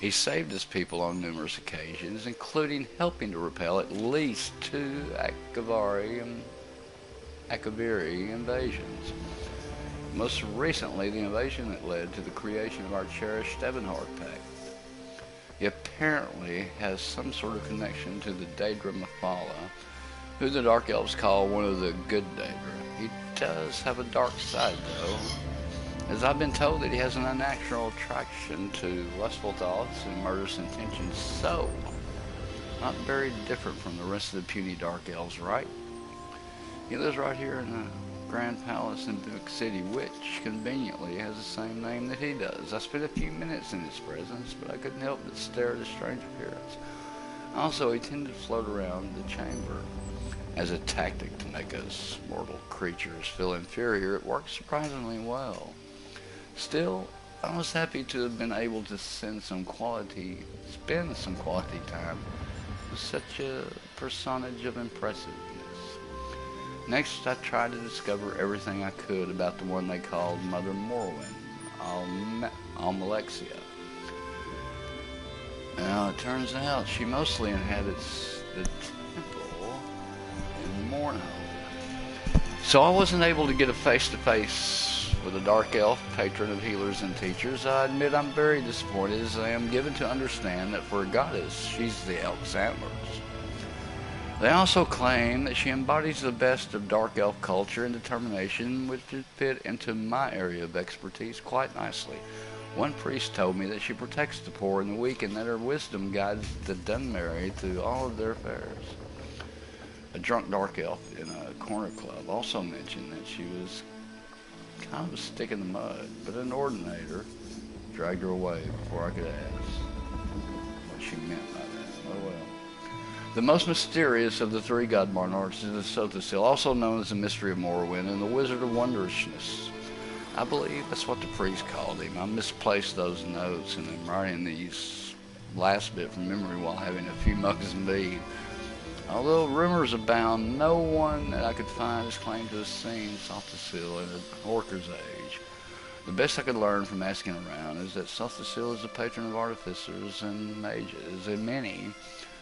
A: He saved his people on numerous occasions, including helping to repel at least 2 Akaviri invasions. Most recently, the invasion that led to the creation of our cherished Ebonheart Pact. He apparently has some sort of connection to the Daedra Mephala, who the Dark Elves call one of the good Daedra. He does have a dark side, though, as I've been told that he has an unnatural attraction to lustful thoughts and murderous intentions, so not very different from the rest of the puny Dark Elves, right? He lives right here in the Grand Palace in Big City, which conveniently has the same name that he does. I spent a few minutes in his presence, but I couldn't help but stare at his strange appearance. Also, he tended to float around the chamber. As a tactic to make us mortal creatures feel inferior, it worked surprisingly well. Still, I was happy to have been able to spend some quality time with such a personage of impressiveness. Next, I tried to discover everything I could about the one they called Mother Morwen, Almalexia. Now, it turns out she mostly inhabits the temple in Morno. So I wasn't able to get a face-to-face with a dark elf, patron of healers and teachers. I admit I'm very disappointed, as I am given to understand that for a goddess, she's the elf's antlers. They also claim that she embodies the best of dark elf culture and determination, which would fit into my area of expertise quite nicely. One priest told me that she protects the poor and the weak, and that her wisdom guides the Dunmarried through all of their affairs. A drunk dark elf in a corner club also mentioned that she was kind of a stick in the mud, but an ordinator dragged her away before I could ask what she meant by that. Oh well. The most mysterious of the 3 god monarchs is the Sothasil, also known as the Mystery of Morrowind and the Wizard of Wondrousness. I believe that's what the priest called him. I misplaced those notes, and I'm writing these last bit from memory while having a few mugs of mead. Although rumors abound, no one that I could find has claimed to have seen Sothasil in an Orca's age. The best I could learn from asking around is that Sothasil is a patron of artificers and mages, and many,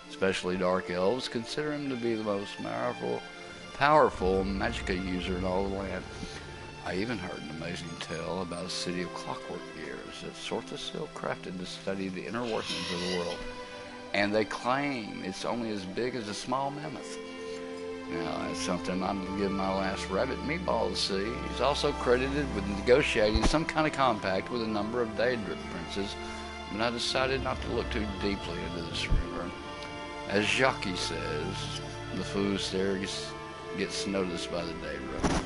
A: especially dark elves, consider him to be the most powerful magicka user in all the land. I even heard an amazing tale about a city of clockwork gears that Sothasil crafted to study the inner workings of the world, and they claim it's only as big as a small mammoth. Now, that's something I'm going to give my last rabbit meatball to see. He's also credited with negotiating some kind of compact with a number of Daedra princes, but I decided not to look too deeply into this rumor. As Jockey says, the foolish there gets noticed by the Daedra.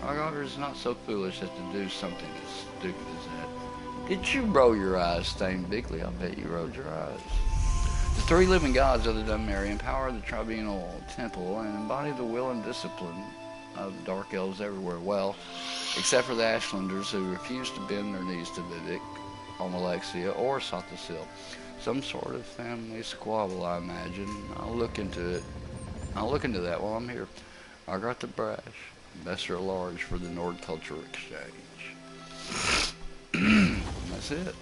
A: Our daughter is not so foolish as to do something as stupid as that. Did you roll your eyes, Stain Bigly? I'll bet you rolled your eyes. The 3 living gods of the Dunmarried empower the tribunal temple and embody the will and discipline of dark elves everywhere. Well, except for the Ashlanders, who refuse to bend their knees to Vivek, Almalexia, or Sothasil. Some sort of family squabble, I imagine. I'll look into that while I'm here. I got the brash. Investor at large for the Nord Culture Exchange. That's it.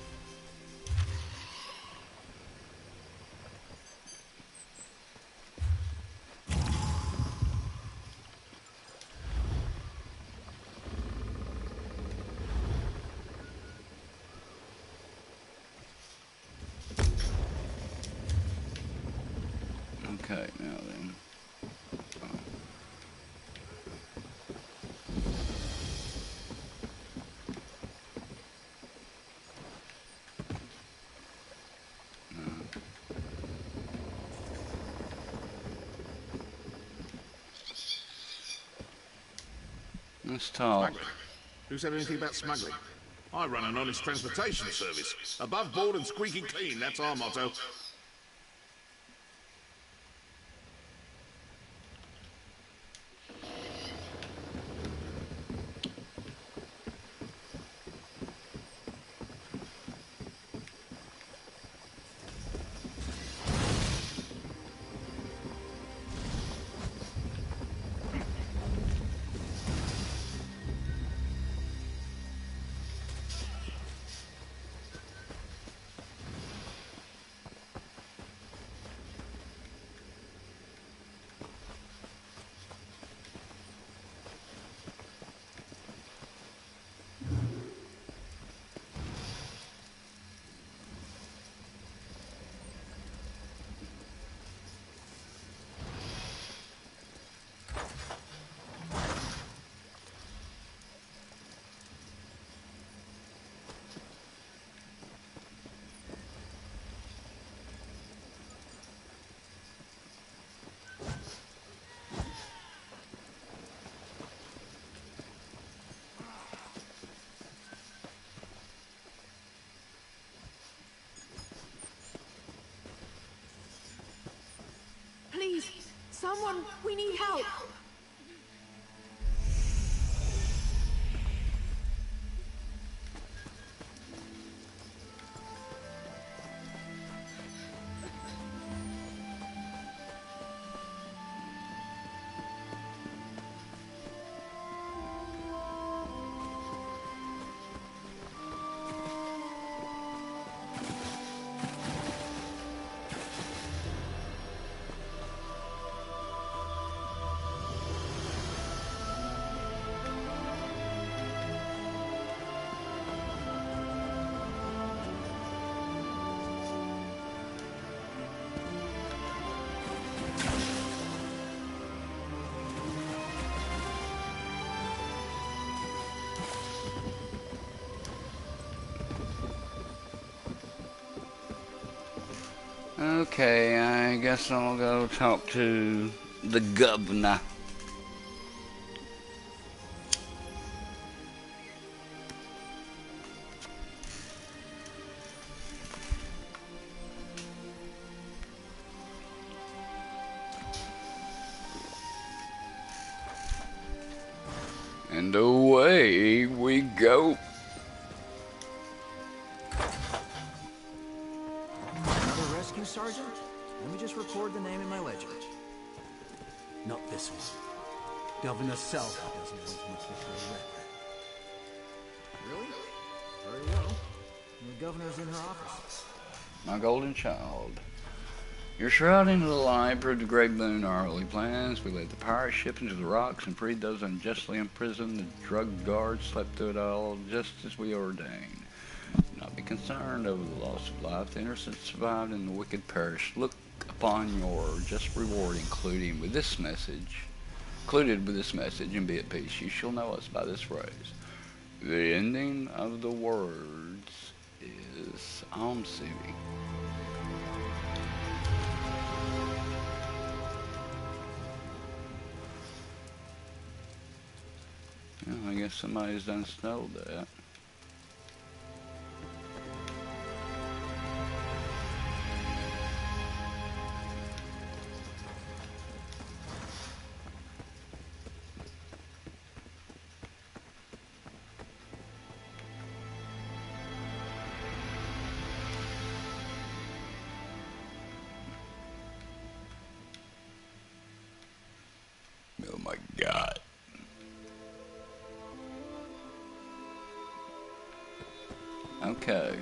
A: Okay, now then. Let's talk.
I: Smuggling? Who said anything about smuggling? I run an honest transportation service. Above board and squeaky clean, that's our motto.
D: Someone, we need help.
A: Okay, I guess I'll go talk to the governor. And away we go.
J: Another rescue, Sergeant? Let me just record the name in my ledger.
G: Not this one. Governor Selby doesn't want an official record.
J: Really? Very well. The governor's in her office.
A: My golden child. Your shrouding of the light proved a great boon to our early plans. We led the pirate ship into the rocks and freed those unjustly imprisoned. The drug guards slept through it all just as we ordained. Do not be concerned over the loss of life. The innocent survived and the wicked perished. Look upon your just reward included with this message, and be at peace. You shall know us by this phrase. The ending of the words is Amsivi. I guess somebody's done snowed that. Oh my God. Okay.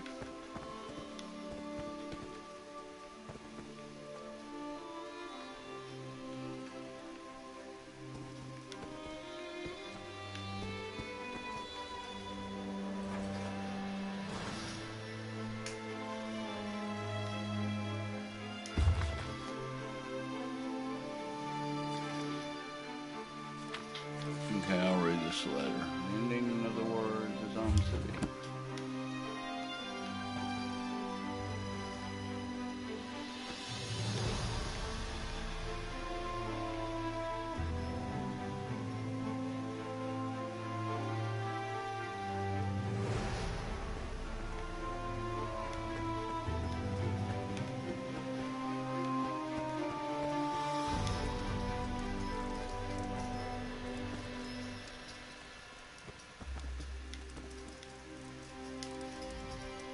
A: Okay, I'll read this letter. The ending of the words is on city.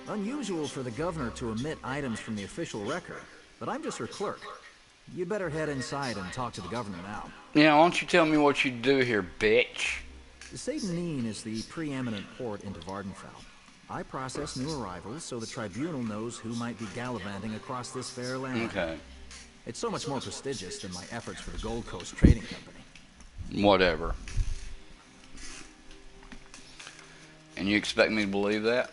J: Unusual for the governor to omit items from the official record, but I'm just her clerk. You better head inside and talk to the governor now.
A: Yeah, why don't you tell me what you do here, bitch?
J: Satan is the preeminent port into Vardenfell. I process new arrivals so the tribunal knows who might be gallivanting across this fair land.
A: Okay.
J: It's so much more prestigious than my efforts for the Gold Coast Trading Company.
A: Whatever. And you expect me to believe that?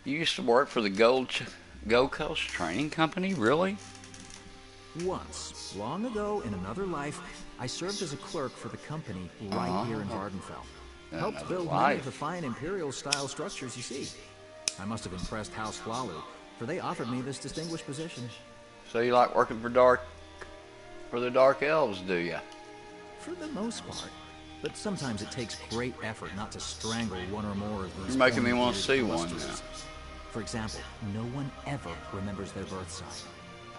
A: You used to work for the Gold Coast Trading Company? Really?
J: Once, long ago in another life, I served as a clerk for the company right here in Vardenfell. Helped build many of the fine Imperial-style structures you see. I must have impressed House Flalu, for they offered me this distinguished position.
A: So you like working for the Dark Elves, do you?
J: For the most part. But sometimes it takes great effort not to strangle one or more of these.
A: You're making me want to see one now.
J: For example, no one ever remembers their birth sign.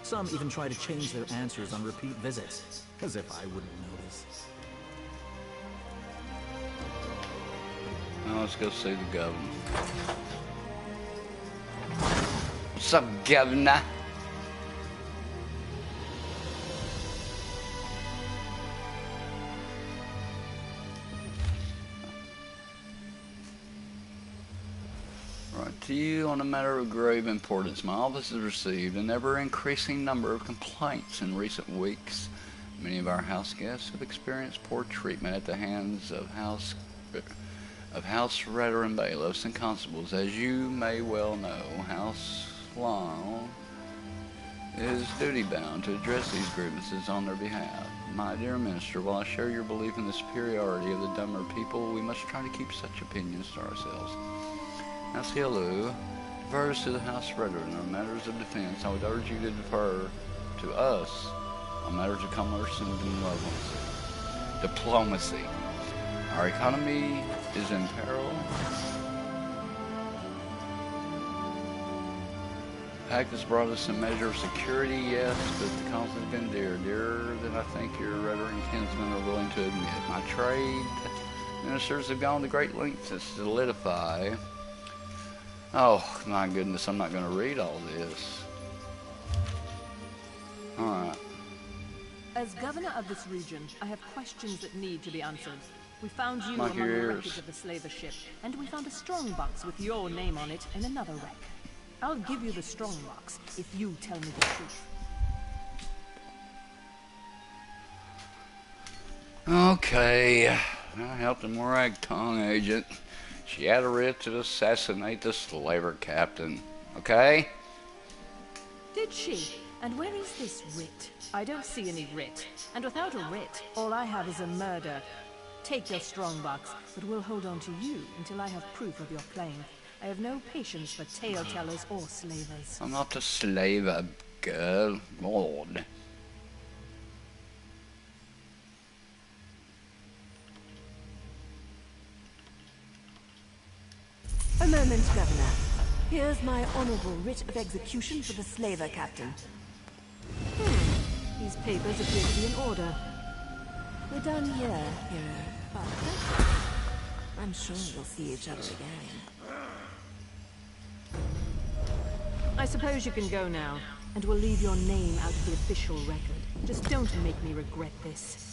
J: Some even try to change their answers on repeat visits, as if I wouldn't notice.
A: Now let's go see the governor. What's up, governor? To you on a matter of grave importance. My office has received an ever-increasing number of complaints in recent weeks. Many of our house guests have experienced poor treatment at the hands of house veteran bailiffs and constables. As you may well know, House Law is duty-bound to address these grievances on their behalf. My dear Minister, while I share your belief in the superiority of the dumber people, we must try to keep such opinions to ourselves. Now, Cielu refers to the House Veteran on matters of defense. I would urge you to defer to us on matters of commerce and diplomacy. Our economy is in peril. The pact has brought us a measure of security, yes, but the cost has been dearer than I think your veteran kinsmen are willing to admit. My trade ministers have gone to great lengths to solidify. Oh, my goodness, I'm not going to read all this. Alright.
K: As governor of this region, I have questions that need to be answered. We found you among the wreckage of the slaver ship, and we found a strongbox with your name on it in another wreck. I'll give you the strongbox if you tell me the truth.
A: Okay. I helped a ragtong agent. She had a writ to assassinate the slaver captain. Okay?
K: Did she? And where is this writ? I don't see any writ. And without a writ, all I have is a murder. Take your strongbox, but we'll hold on to you until I have proof of your claim. I have no patience for tale-tellers or slavers.
A: I'm not a slaver, girl. Lord.
D: A moment, Governor. Here's my honorable writ of execution for the slaver captain. These papers appear to be in order. We're done here, hero. But I'm sure we'll see each other again.
K: I suppose you can go now, and we'll leave your name out of the official record. Just don't make me regret this.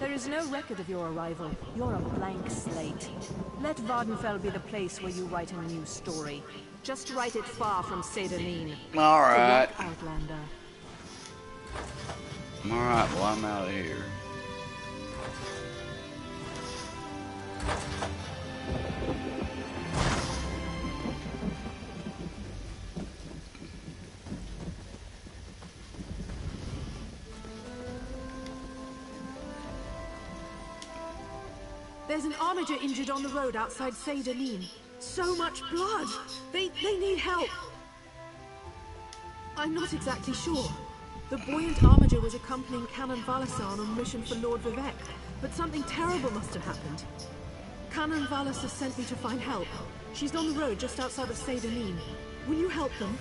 K: There is no record of your arrival. You're a blank slate. Let Vardenfell be the place where you write a new story. Just write it far from Sedernin.
A: Alright.
K: Outlander.
A: Alright, well I'm out of here.
L: There's an armiger injured on the road outside Sedernin. So much blood! They need help! I'm not exactly sure. The buoyant armiger was accompanying Canon Valasar on a mission for Lord Vivek, but something terrible must have happened. Canon Valasar sent me to find help. She's on the road just outside of Sedernin. Will you help them?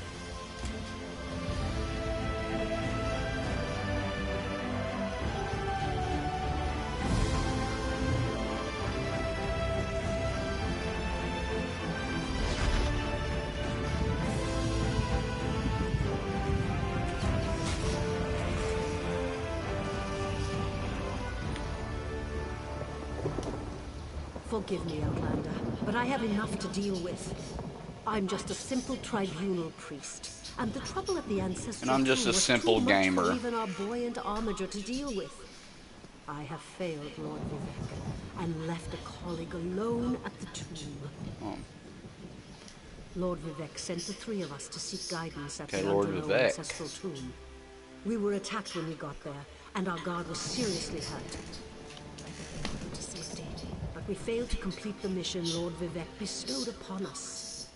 M: Forgive me, Outlander, but I have enough to deal with. I'm just a simple tribunal priest, and the trouble at the ancestral
A: And I'm just a simple gamer.
M: For even our buoyant armiger to deal with. I have failed Lord Vivek, and left a colleague alone at the tomb.
A: Oh.
M: Lord Vivek sent the three of us to seek guidance at
A: Okay,
M: the
A: Lord
M: underground
A: Vivek.
M: ancestral tomb. We were attacked when we got there, and our guard was seriously hurt. But we failed to complete the mission Lord Vivek bestowed upon us.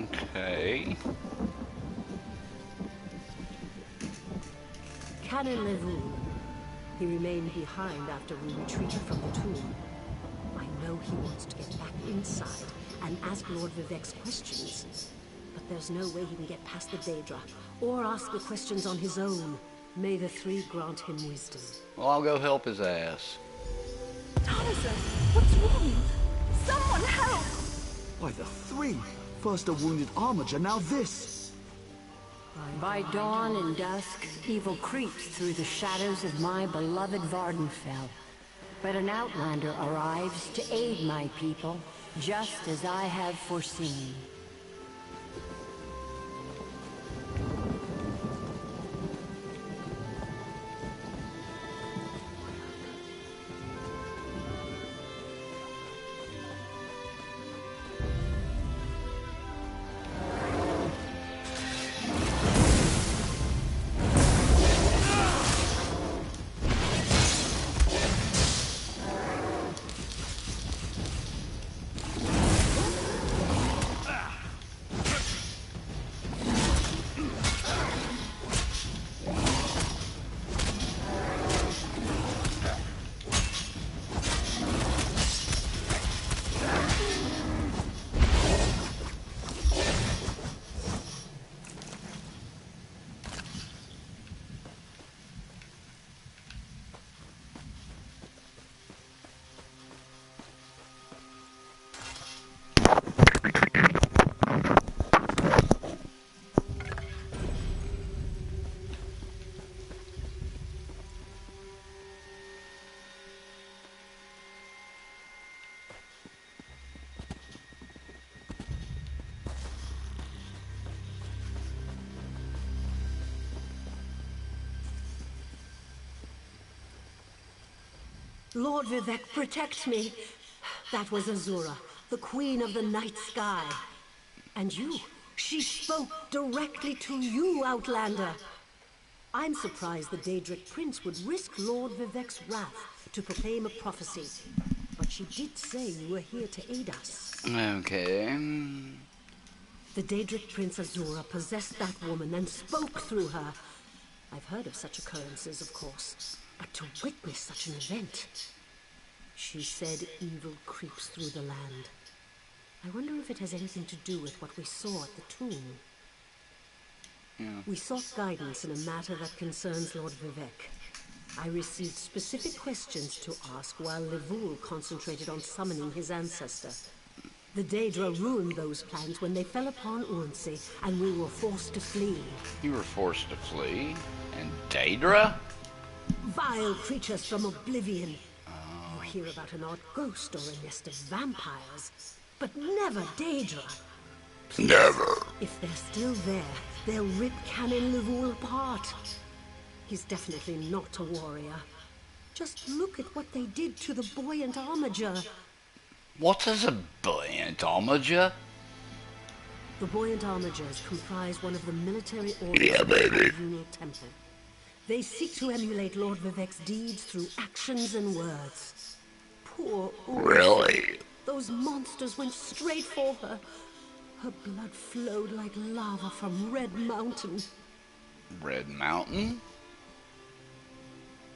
A: Okay.
M: Canon Levoux. He remained behind after we retreated from the tomb. I know he wants to get back inside and ask Lord Vivek's questions. But there's no way he can get past the Daedra, or ask the questions on his own. May the three grant him wisdom.
A: Well, I'll go help his ass.
L: Thomason, what's wrong? Someone help!
N: By the three! First a wounded armiger, now this!
O: By dawn and dusk, evil creeps through the shadows of my beloved Vardenfell. But an outlander arrives to aid my people, just as I have foreseen.
M: Lord Vivek, protect me. That was Azura, the queen of the night sky. And you, she spoke directly to you, Outlander. I'm surprised the Daedric Prince would risk Lord Vivek's wrath to proclaim a prophecy. But she did say you were here to aid us.
A: Okay.
M: The Daedric Prince Azura possessed that woman and spoke through her. I've heard of such occurrences, of course, but to witness such an event... She said evil creeps through the land. I wonder if it has anything to do with what we saw at the tomb.
A: Yeah.
M: We sought guidance in a matter that concerns Lord Vivek. I received specific questions to ask while Levoul concentrated on summoning his ancestor. The Daedra ruined those plans when they fell upon Urnsey, and we were forced to flee.
A: You were forced to flee? And Daedra?
M: Vile creatures from oblivion. You hear about an odd ghost or a nest of vampires, but never Daedra. Please,
A: never.
M: If they're still there, they'll rip Canon Levoul apart. He's definitely not a warrior. Just look at what they did to the buoyant armiger.
A: What is a buoyant armiger?
M: The buoyant armigers comprise one of the military orders
A: of the
M: Tribunal Temple. They seek to emulate Lord Vivek's deeds through actions and words. Poor Urnsey.
A: Really?
M: Those monsters went straight for her. Her blood flowed like lava from Red Mountain.
A: Red Mountain?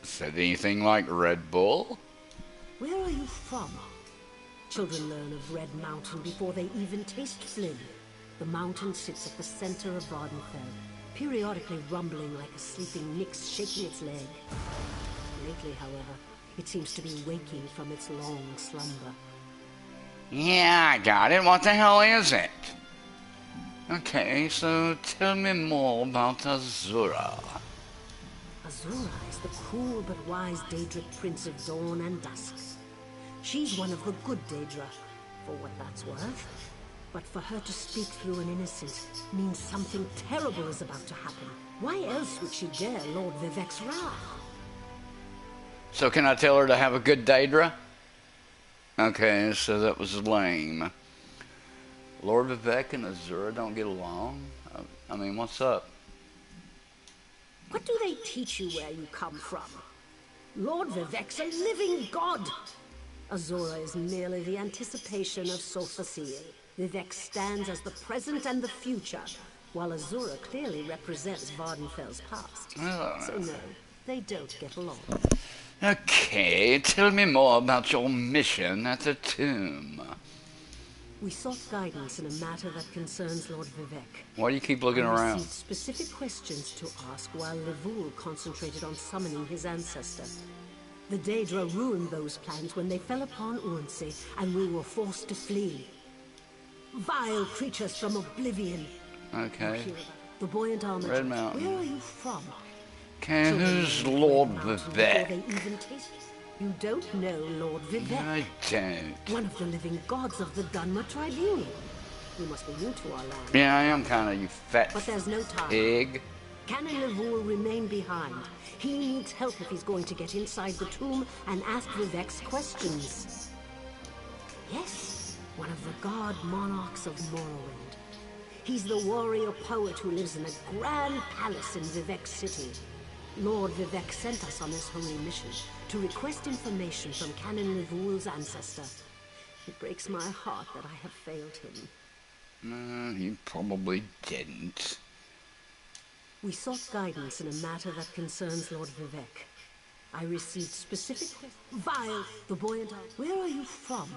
A: Said anything like Red Bull?
M: Where are you from? Children learn of Red Mountain before they even taste Flynn. The mountain sits at the center of Vardenfell, periodically rumbling like a sleeping Nyx shaking its leg. Lately, however, it seems to be waking from its long slumber.
A: Yeah, I got it. What the hell is it? Okay, so tell me more about Azura.
M: Azura is the cool but wise Daedric Prince of Dawn and Dusk. She's one of the good Daedra, for what that's worth. But for her to speak through an innocent means something terrible is about to happen. Why else would she dare Lord Vivek's wrath?
A: So can I tell her to have a good Daedra? Okay, so that was lame. Lord Vivek and Azura don't get along? I mean, what's up?
M: What do they teach you where you come from? Lord Vivek's a living god! Azura is merely the anticipation of Solfacil. Vivek stands as the present and the future, while Azura clearly represents Vardenfell's past. So no, they don't get along.
A: Okay, tell me more about your mission at the tomb.
M: We sought guidance in a matter that concerns Lord Vivek.
A: Why do you keep looking around?
M: I received specific questions to ask while Levoul concentrated on summoning his ancestor. The Daedra ruined those plans when they fell upon Urnsey, and we were forced to flee. Vile creatures from oblivion.
A: Okay.
M: The buoyant armiger.
A: Red Mountain.
M: Where are you from?
A: Okay, who's Lord Vivek?
M: You don't know Lord Vivek.
A: I don't.
M: One of the living gods of the Dunmer Tribunal. You must be new to our land.
A: Yeah, I am kind of, you fat
M: But there's no time.
A: pig.
M: Canon Levoul remain behind. He needs help if he's going to get inside the tomb and ask Vivek's questions. Yes, one of the god monarchs of Morrowind. He's the warrior poet who lives in a grand palace in Vivek City. Lord Vivek sent us on this holy mission to request information from Canon Levoul's ancestor. It breaks my heart that I have failed him.
A: No, you probably didn't.
M: We sought guidance in a matter that concerns Lord Vivek. I received specific Vile, the buoyant. Where are you from?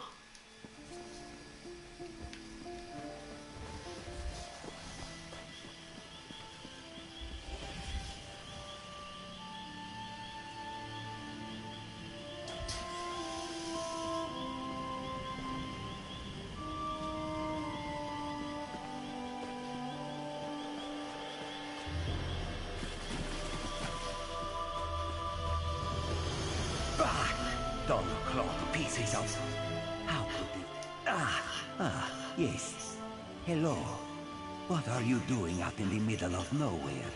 C: Don't claw to pieces of... How could it... yes. Hello. What are you doing out in the middle of nowhere?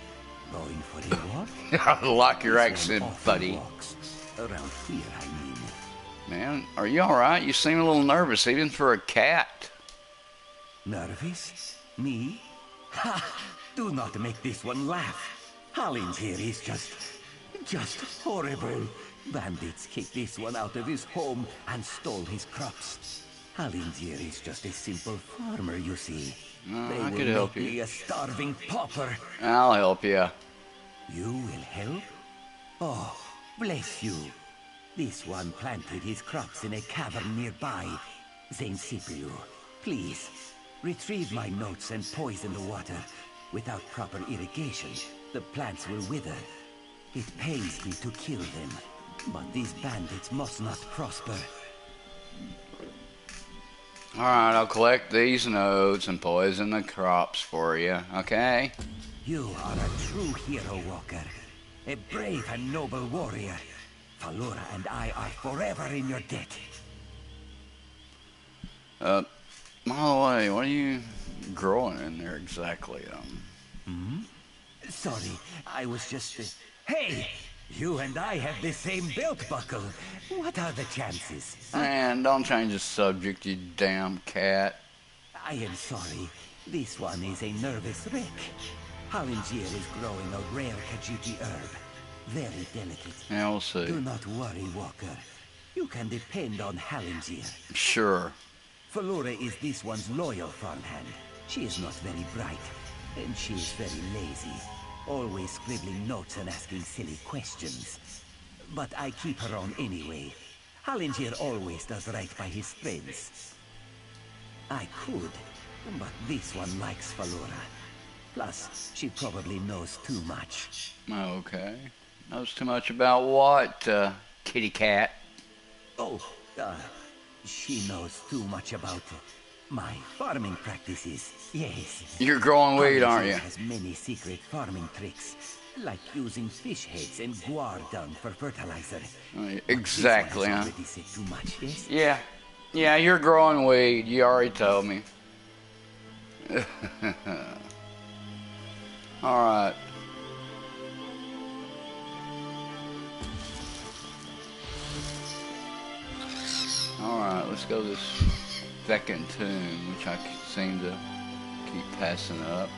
C: Going for a walk?
A: Lock your accent, buddy.
C: Walks. Around here, I mean.
A: Man, are you alright? You seem a little nervous, even for a cat.
C: Nervous? Me? Ha! Do not make this one laugh. Hollins here is just horrible. Bandits kicked this one out of his home and stole his crops. Hollins here is just a simple farmer, you see.
A: I could help you.
C: A starving pauper.
A: I'll help you.
C: You will help? Oh, bless you. This one planted his crops in a cavern nearby. Zane Sipiu, please, retrieve my notes and poison the water. Without proper irrigation, the plants will wither. It pains me to kill them, but these bandits must not prosper.
A: Alright, I'll collect these notes and poison the crops for you, okay?
C: You are a true hero, Walker. A brave and noble warrior. Falora and I are forever in your debt.
A: By the way, what are you growing in there exactly?
C: Sorry, I was just... Hey! You and I have the same belt buckle. What are the chances?
A: Man, don't change the subject, you damn cat.
C: I am sorry. This one is a nervous wreck. Halingier is growing a rare Khajiiti herb. Very delicate.
A: Yeah, we'll see.
C: Do not worry, Walker. You can depend on Halingier.
A: Sure.
C: Falora is this one's loyal farmhand. She is not very bright, and she is very lazy. Always scribbling notes and asking silly questions. But I keep her on anyway. Halingier always does right by his friends. I could, but this one likes Falora. Plus, she probably knows too much.
A: Okay. Knows too much about what, kitty cat?
C: Oh, she knows too much about my farming practices. Yes.
A: You're growing weed, aren't you?
C: Has many secret farming tricks, like using fish heads and guar dung for fertilizer.
A: Exactly, huh?
C: Already said too much, yes?
A: Yeah. Yeah, you're growing weed. You already told me. Alright. Alright, let's go this second tomb, which I seem to keep passing up.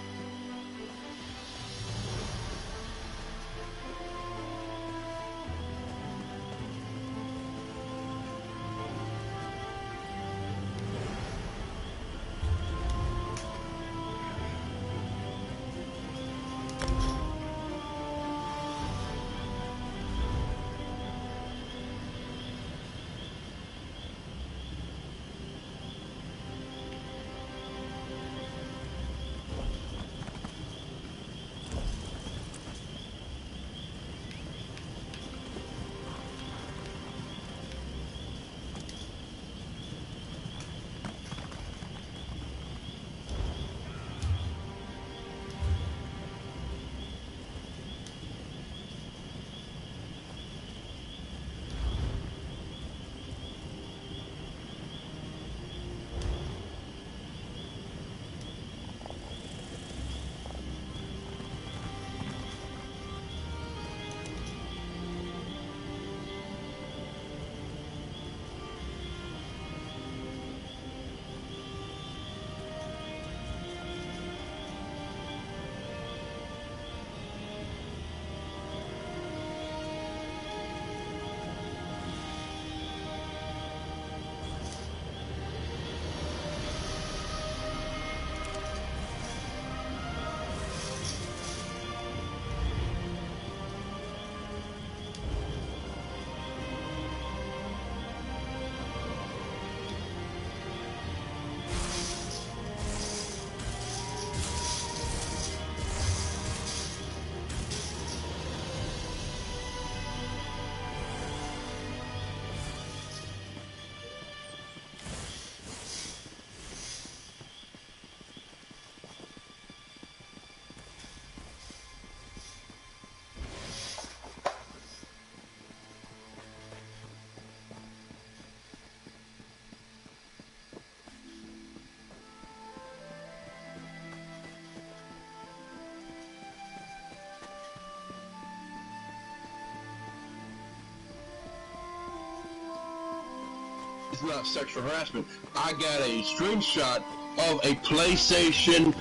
P: it's not sexual harassment. I got a screenshot of a PlayStation,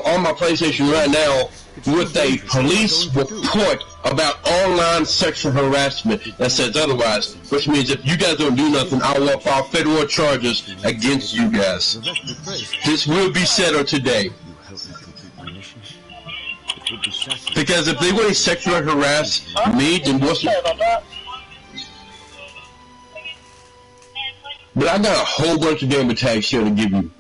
P: on my PlayStation right now, with a police report about online sexual harassment that says otherwise, which means if you guys don't do nothing, I will file federal charges against you guys. This will be settled today. Because if they want to sexually harass me, then what's But I got a whole bunch of gamer tags here to give you.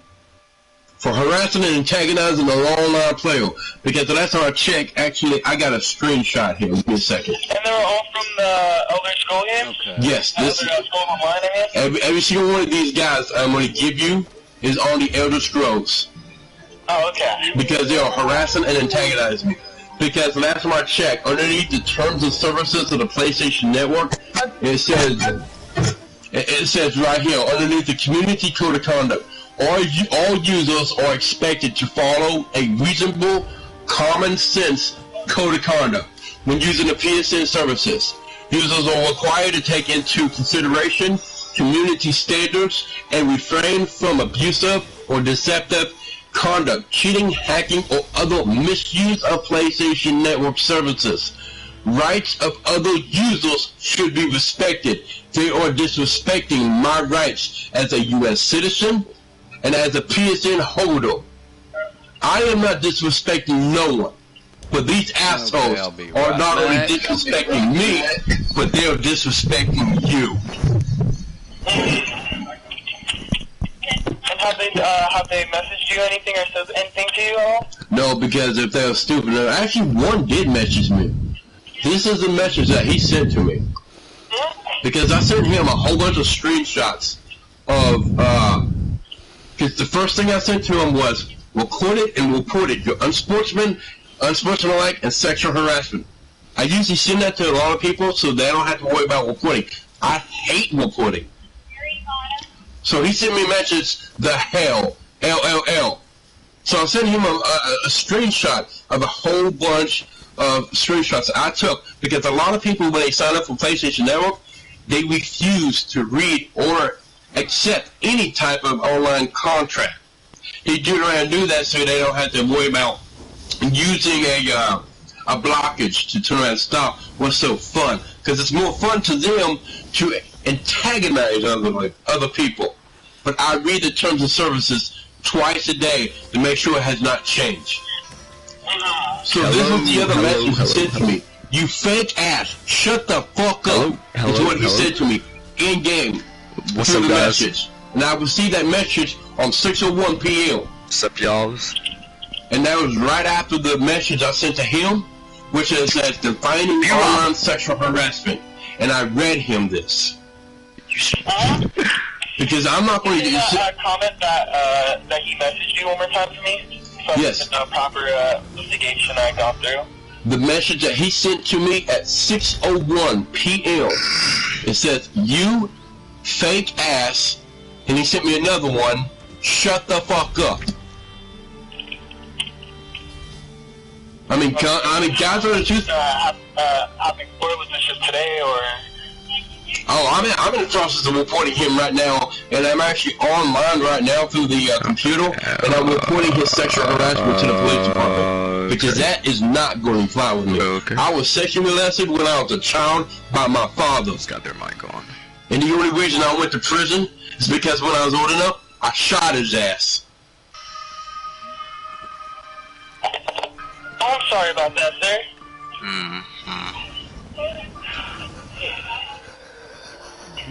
P: For harassing and antagonizing an online player. Because the last time I checked, actually, I got a screenshot here. Give me a second.
Q: And they were all from the Elder Scroll game?
P: Okay. Yes. Every single one of these guys I'm going to give you is on the Elder Scrolls.
Q: Oh, okay.
P: Because they are harassing and antagonizing me. Because last time I checked, underneath the terms and services of the PlayStation Network, it says right here, underneath the community code of conduct, all users are expected to follow a reasonable, common sense code of conduct when using the PSN services. Users are required to take into consideration community standards and refrain from abusive or deceptive conduct, cheating, hacking, or other misuse of PlayStation Network services. Rights of other users should be respected. They are disrespecting my rights as a U.S. citizen and as a PSN holder. I am not disrespecting no one, but these assholes are not only disrespecting me, but they are disrespecting you.
Q: And have they messaged you anything or said anything to you at all?
P: No, because if they were stupid, actually one did message me. This is the message that he sent to me. Because I sent him a whole bunch of screenshots of, because the first thing I sent to him was, record it and report it. You're unsportsmanlike, and sexual harassment. I usually send that to a lot of people so they don't have to worry about reporting. I hate reporting. So he sent me a message, the hell, LLL. So I sent him a screenshot of a whole bunch of screenshots that I took, because a lot of people, when they sign up for PlayStation Network, they refuse to read or accept any type of online contract. They do around and do that so they don't have to worry about using a blockage to turn around and stop what's so fun. Because it's more fun to them to antagonize other people. But I read the terms and services twice a day to make sure it has not changed. So this is the other message he sent to me. You fake ass, shut the fuck up. Is what he said to me in game.
R: What's up, guys?
P: Message. And I received that message on 6:01 p.m.
R: What's up, y'alls?
P: And that was right after the message I sent to him, which is that defining online sexual harassment. And I read him this. Because I'm not going to
Q: use a comment that he messaged you one more time for me. So
P: yes.
Q: The proper investigation I got through.
P: The message that he sent to me at 6:01 p.m. It says, "You fake ass," and he sent me another one. "Shut the fuck up." I mean, guys are the truth.
Q: Was this just today or?
P: Oh, I'm in the process of reporting him right now, and I'm actually online right now through the computer, and I'm reporting his sexual harassment to the police department, because that is not going to fly with me. I was sexually molested when I was a child by my father.
R: It's got their mic on.
P: And the only reason I went to prison is because when I was old enough, I shot his ass.
Q: Oh, I'm sorry about that, sir.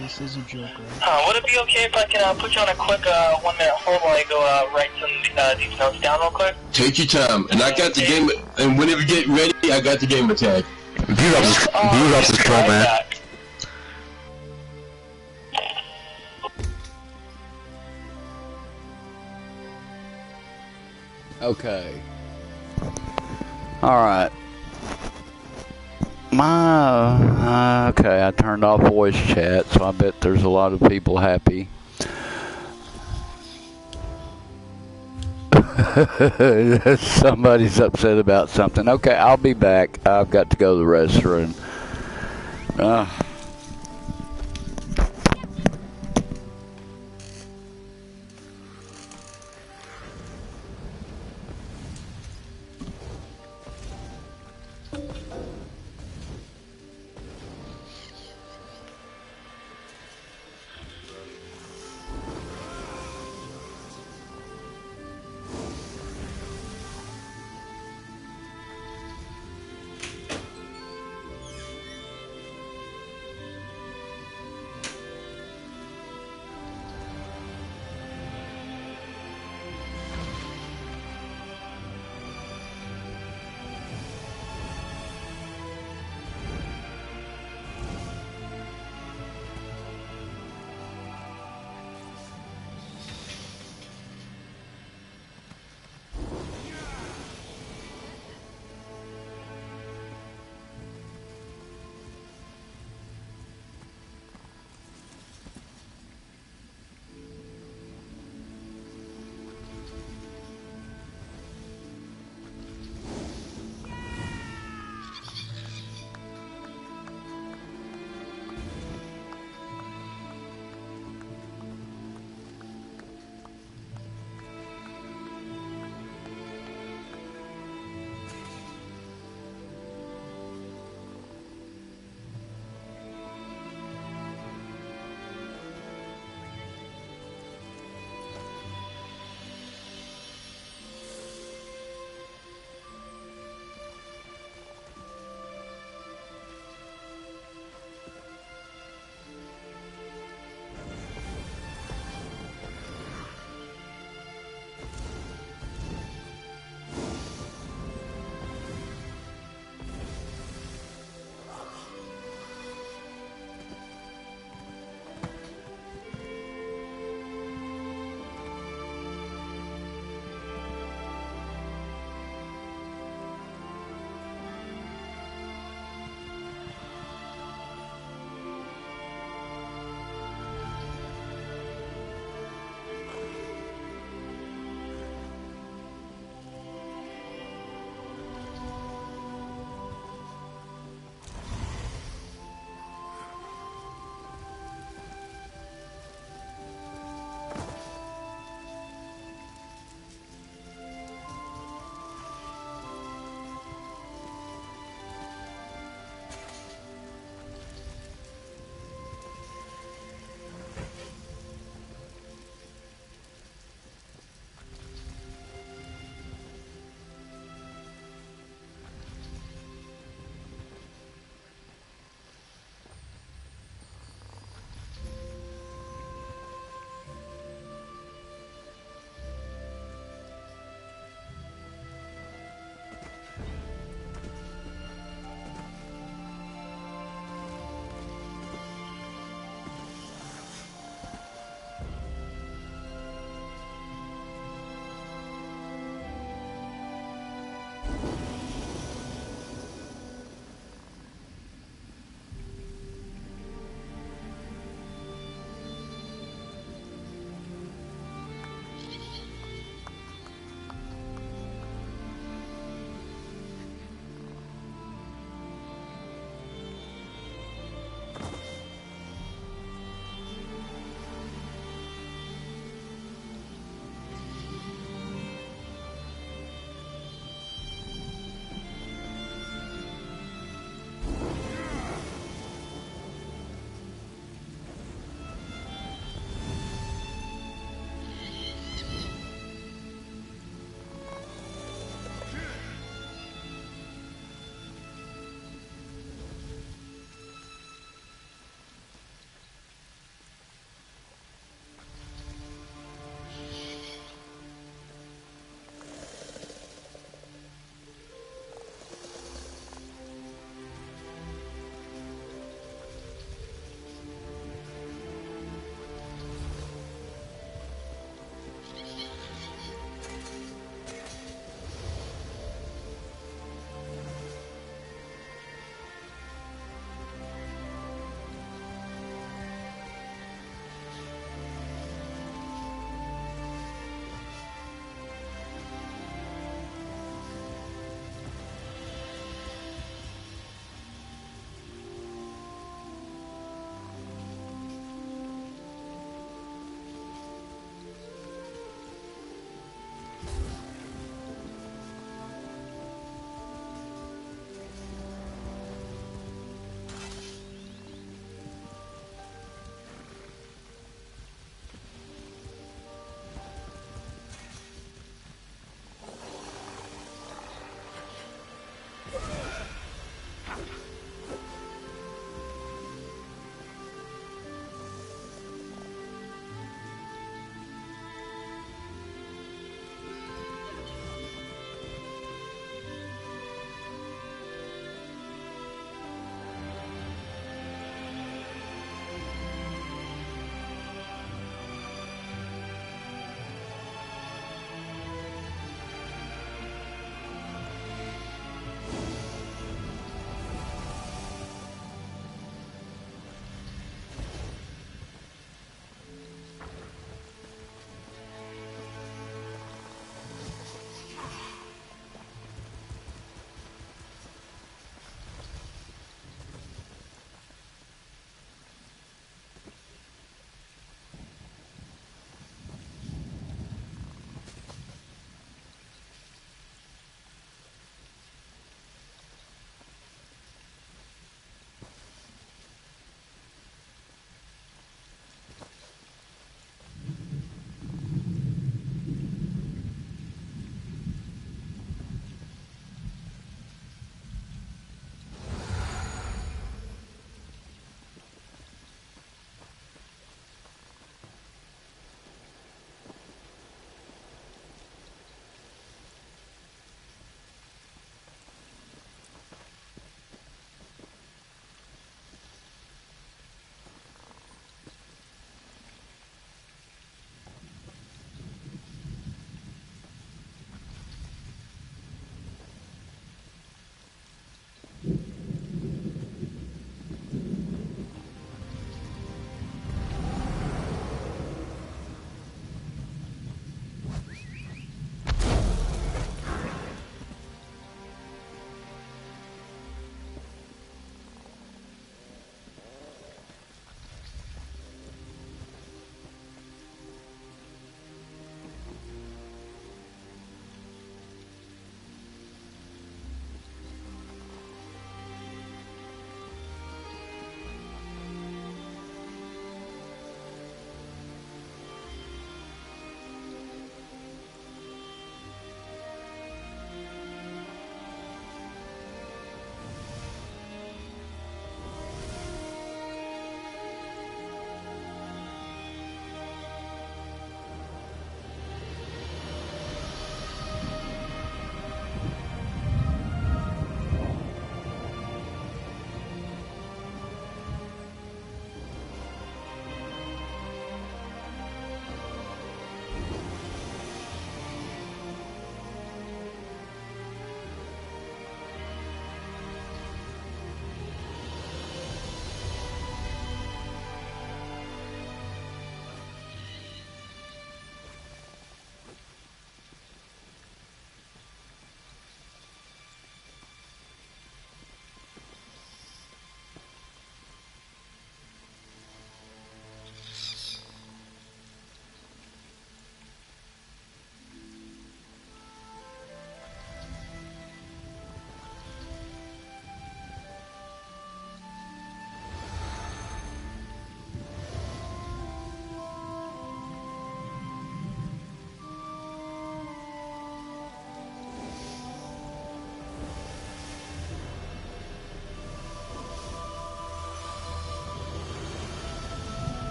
S: This is a joke, right?
Q: Would it be okay if I can put you on a quick 1-minute hold while I go write these notes down real quick?
P: Take your time, and I got the game, and whenever you get ready, I got the gamer tag.
R: View up this control, man.
A: Okay. Alright. Okay, I turned off voice chat, so I bet there's a lot of people happy. Somebody's upset about something. Okay, I'll be back. I've got to go to the restroom.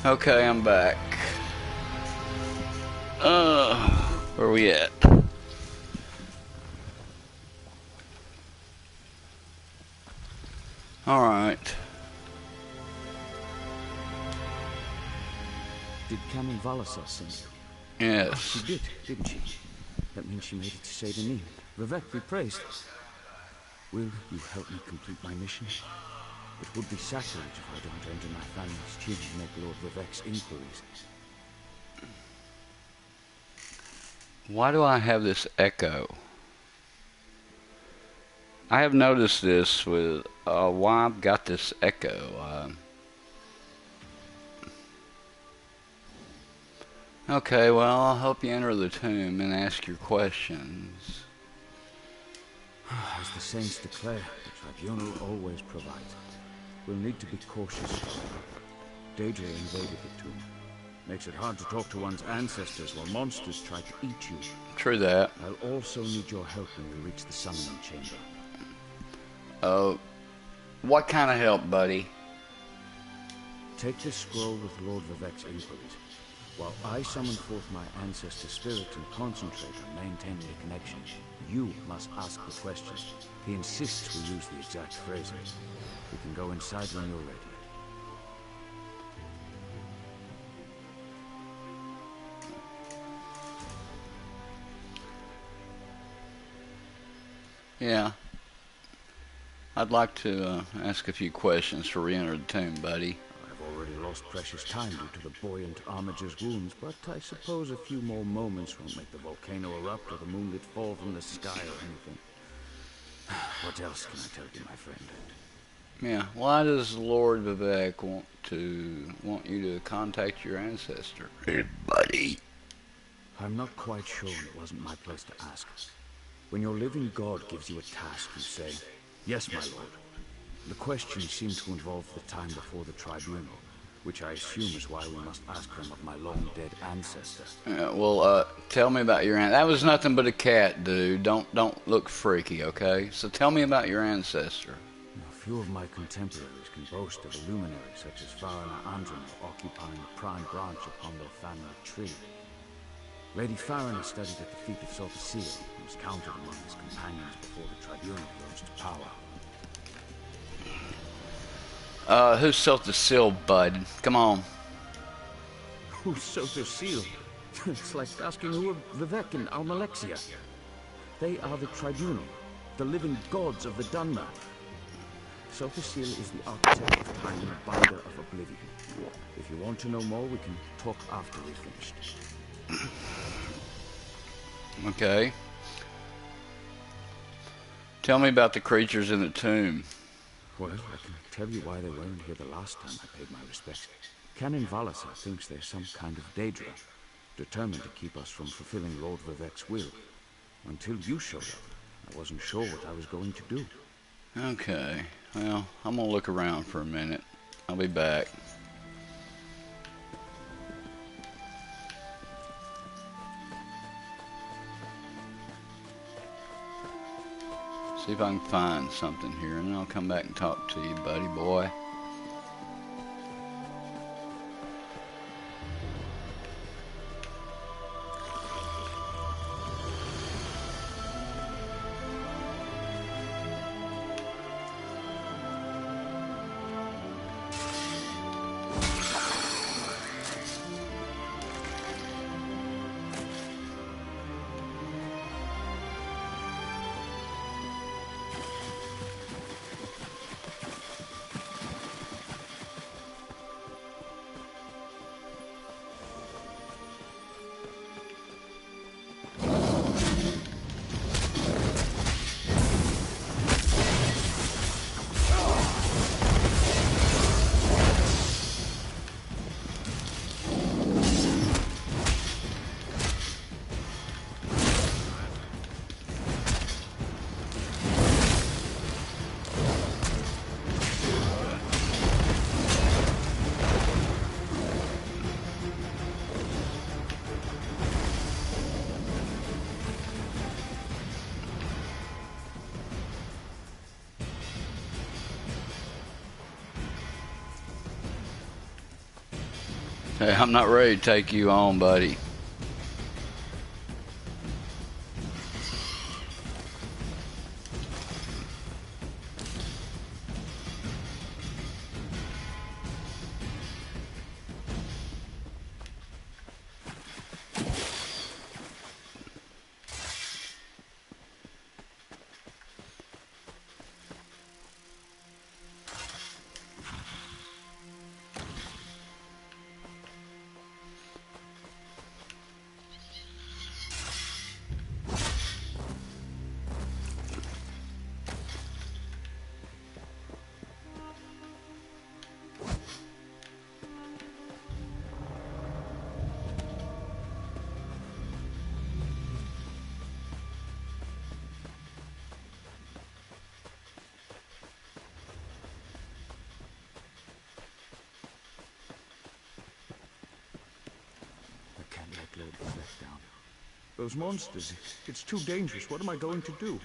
A: Okay, I'm back. Where are we at? Alright.
T: Did Canon Valasar send you?
A: Yes.
T: Oh, she did, didn't she? That means she made it to Sedanin. Vivek be praised. Will you help me complete my mission? It would be sacrilege if I don't enter my family's tomb and make Lord Vivek's inquiries.
A: Why do I have this echo? I have noticed this with why I've got this echo. Okay, well, I'll help you enter the tomb and ask your questions.
T: As the saints declare, the tribunal always provides. We'll need to be cautious. Daedra invaded the tomb. Makes it hard to talk to one's ancestors while monsters try to eat you.
A: True that.
T: I'll also need your help when we reach the summoning chamber.
A: What kind of help, buddy?
T: Take this scroll with Lord Vivek's inquiries. While I summon forth my ancestor spirit and concentrate on maintaining the connection, you must ask the questions. He insists we use the exact phrasing. We can go inside when you're ready.
A: Yeah. I'd like to ask a few questions to re-enter the tomb, buddy.
T: I've already lost precious time due to the buoyant armager's wounds, but I suppose a few more moments won't make the volcano erupt or the moonlit fall from the sky or anything. What else can I tell you, my friend?
A: Yeah, why does Lord Vivek want you to contact your ancestor? Hey, buddy.
T: I'm not quite sure, and it wasn't my place to ask. When your living god gives you a task, you say, "Yes, my lord." The questions seem to involve the time before the tribunal, which I assume is why we must ask them of my long-dead ancestor.
A: Well, tell me about your That was nothing but a cat, dude. Don't look freaky, okay? So tell me about your ancestor.
T: A few of my contemporaries can boast of a luminary such as Farina Andromel occupying a prime branch upon their family tree. Lady Farina studied at the feet of Sultasil and was counted among his companions before the tribunal rose to power.
A: Who's Sultasil, bud? Come on.
T: Who's Sultasil? It's like asking who are Vivek and Almalexia. They are the tribunal, the living gods of the Dunmer. Sultasil is the architect of time and the binder of oblivion. If you want to know more, we can talk after we've finished.
A: Okay. Tell me about the creatures in the tomb.
T: Well, I can tell you why they weren't here the last time I paid my respects. Canon Valasar thinks they're some kind of Daedra, determined to keep us from fulfilling Lord Vivek's will. Until you showed up, I wasn't sure what I was going to do.
A: Okay, well, I'm gonna look around for a minute. I'll be back. See if I can find something here, and then I'll come back and talk to you, buddy boy. Hey, I'm not ready to take you on, buddy.
T: Those monsters, it's too dangerous. What am I going to do?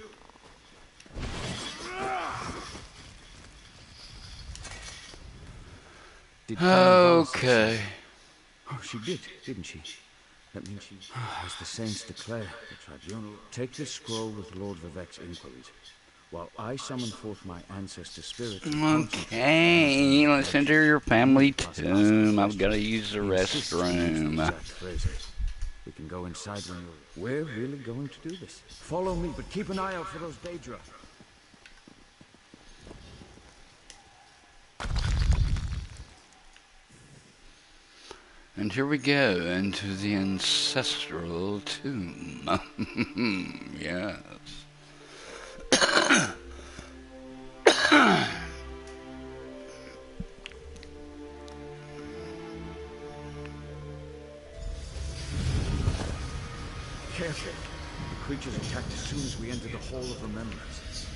A: Okay.
T: Oh, she did, didn't she? That means she... As the saints declare, the tribunal... Take this scroll with Lord Vivek's inquiries, while I summon forth my ancestor spirits...
A: Okay, let's enter your family tomb. I've got to use the restroom.
T: We can go inside when you're... We're really going to do this. Follow me, but keep an eye out for those Daedra.
A: And here we go into the ancestral tomb. Yes.
T: Careful. The creatures attacked as soon as we enter the Hall of Remembrance.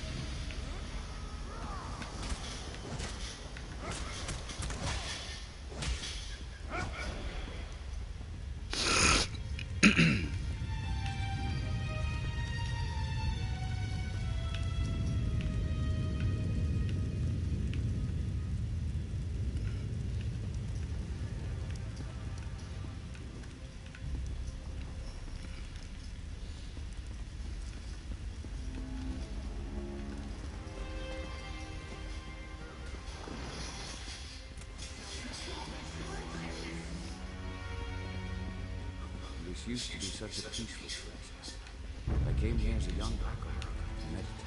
T: This used to be such a peaceful place. I came here as a young alcoholic to meditate.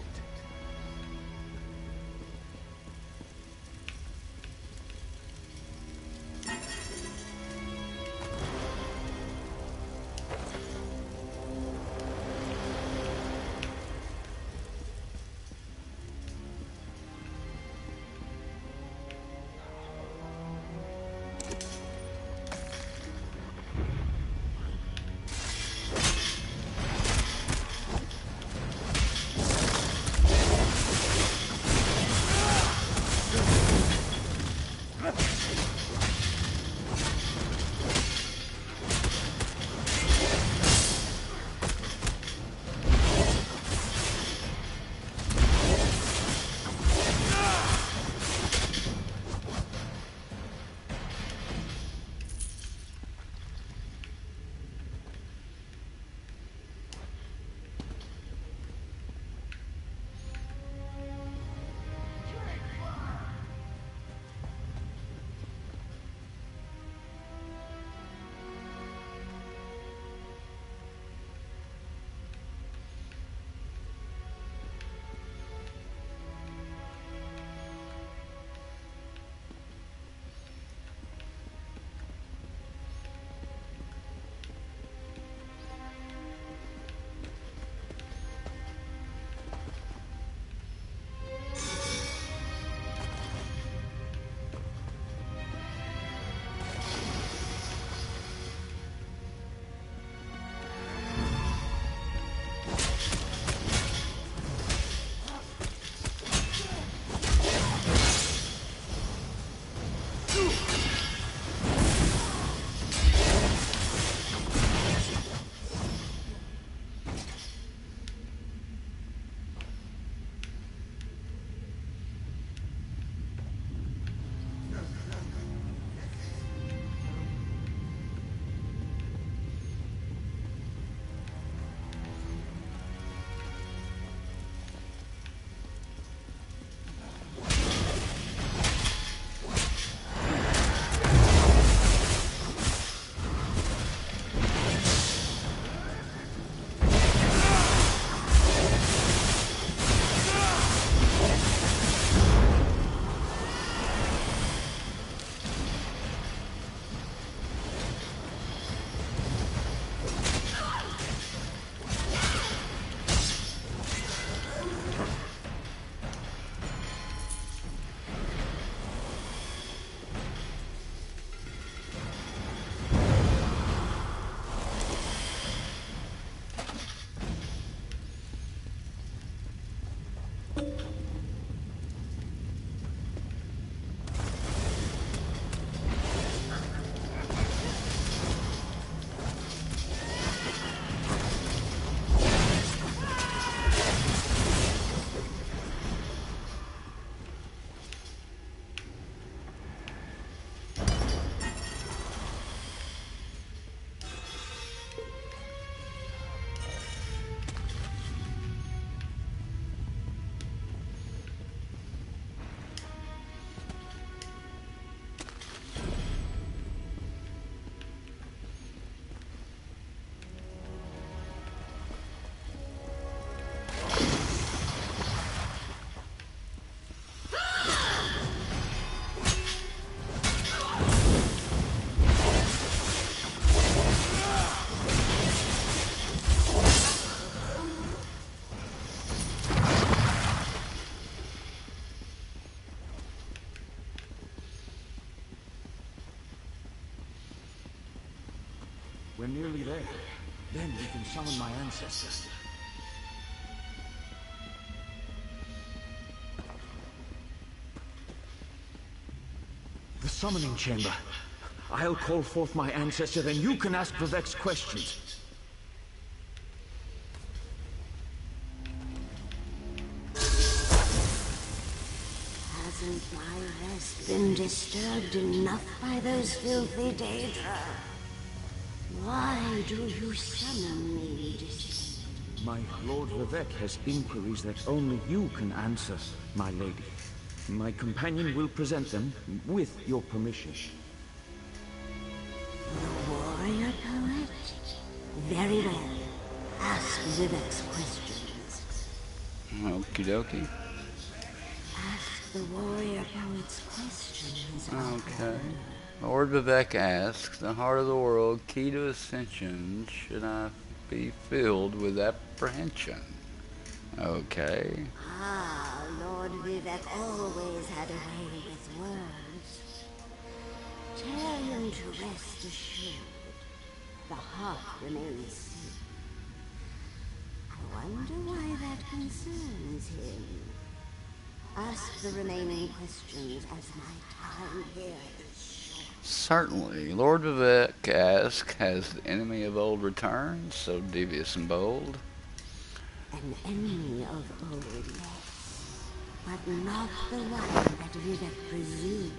T: We're nearly there. Then we can summon my ancestors. The summoning chamber. I'll call forth my ancestor, then you can ask Vivek's questions.
O: Hasn't my rest been disturbed enough by those filthy Daedra? Why do you summon me, descendant?
T: My Lord Vivek has inquiries that only you can answer, my lady. My companion will present them with your permission.
O: The warrior poet? Very well. Ask Vivek's questions.
A: Okie dokie.
O: Ask the warrior poet's questions.
A: Okay. Lord Vivek asks, the heart of the world, key to ascension, should I be filled with apprehension? Okay.
O: Ah, Lord Vivek always had a way with words. Tell him to rest assured. The heart remains safe. I wonder why that concerns him. Ask the remaining questions as my time here is short.
A: Certainly. Lord Vivek asks, has the enemy of old returned, so devious and bold?
O: An enemy of old, yes, but not the one that Vivek presumes.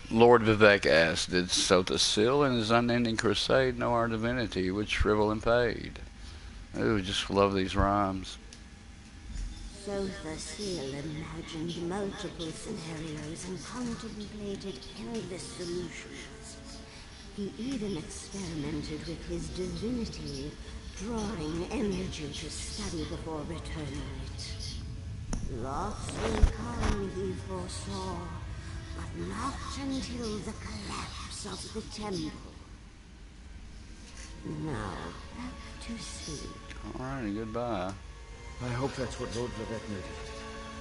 A: Lord Vivek asked, did Sotasil in his unending crusade know our divinity would shrivel and fade? Ooh, just love these rhymes.
O: Sotasil imagined multiple scenarios and contemplated endless solutions. He even experimented with his divinity, drawing energy to study before returning it. Loss will come, he foresaw, but not until the collapse of the temple. Now, back to sleep.
A: Alrighty, goodbye.
T: I hope that's what Lord Vivek needed.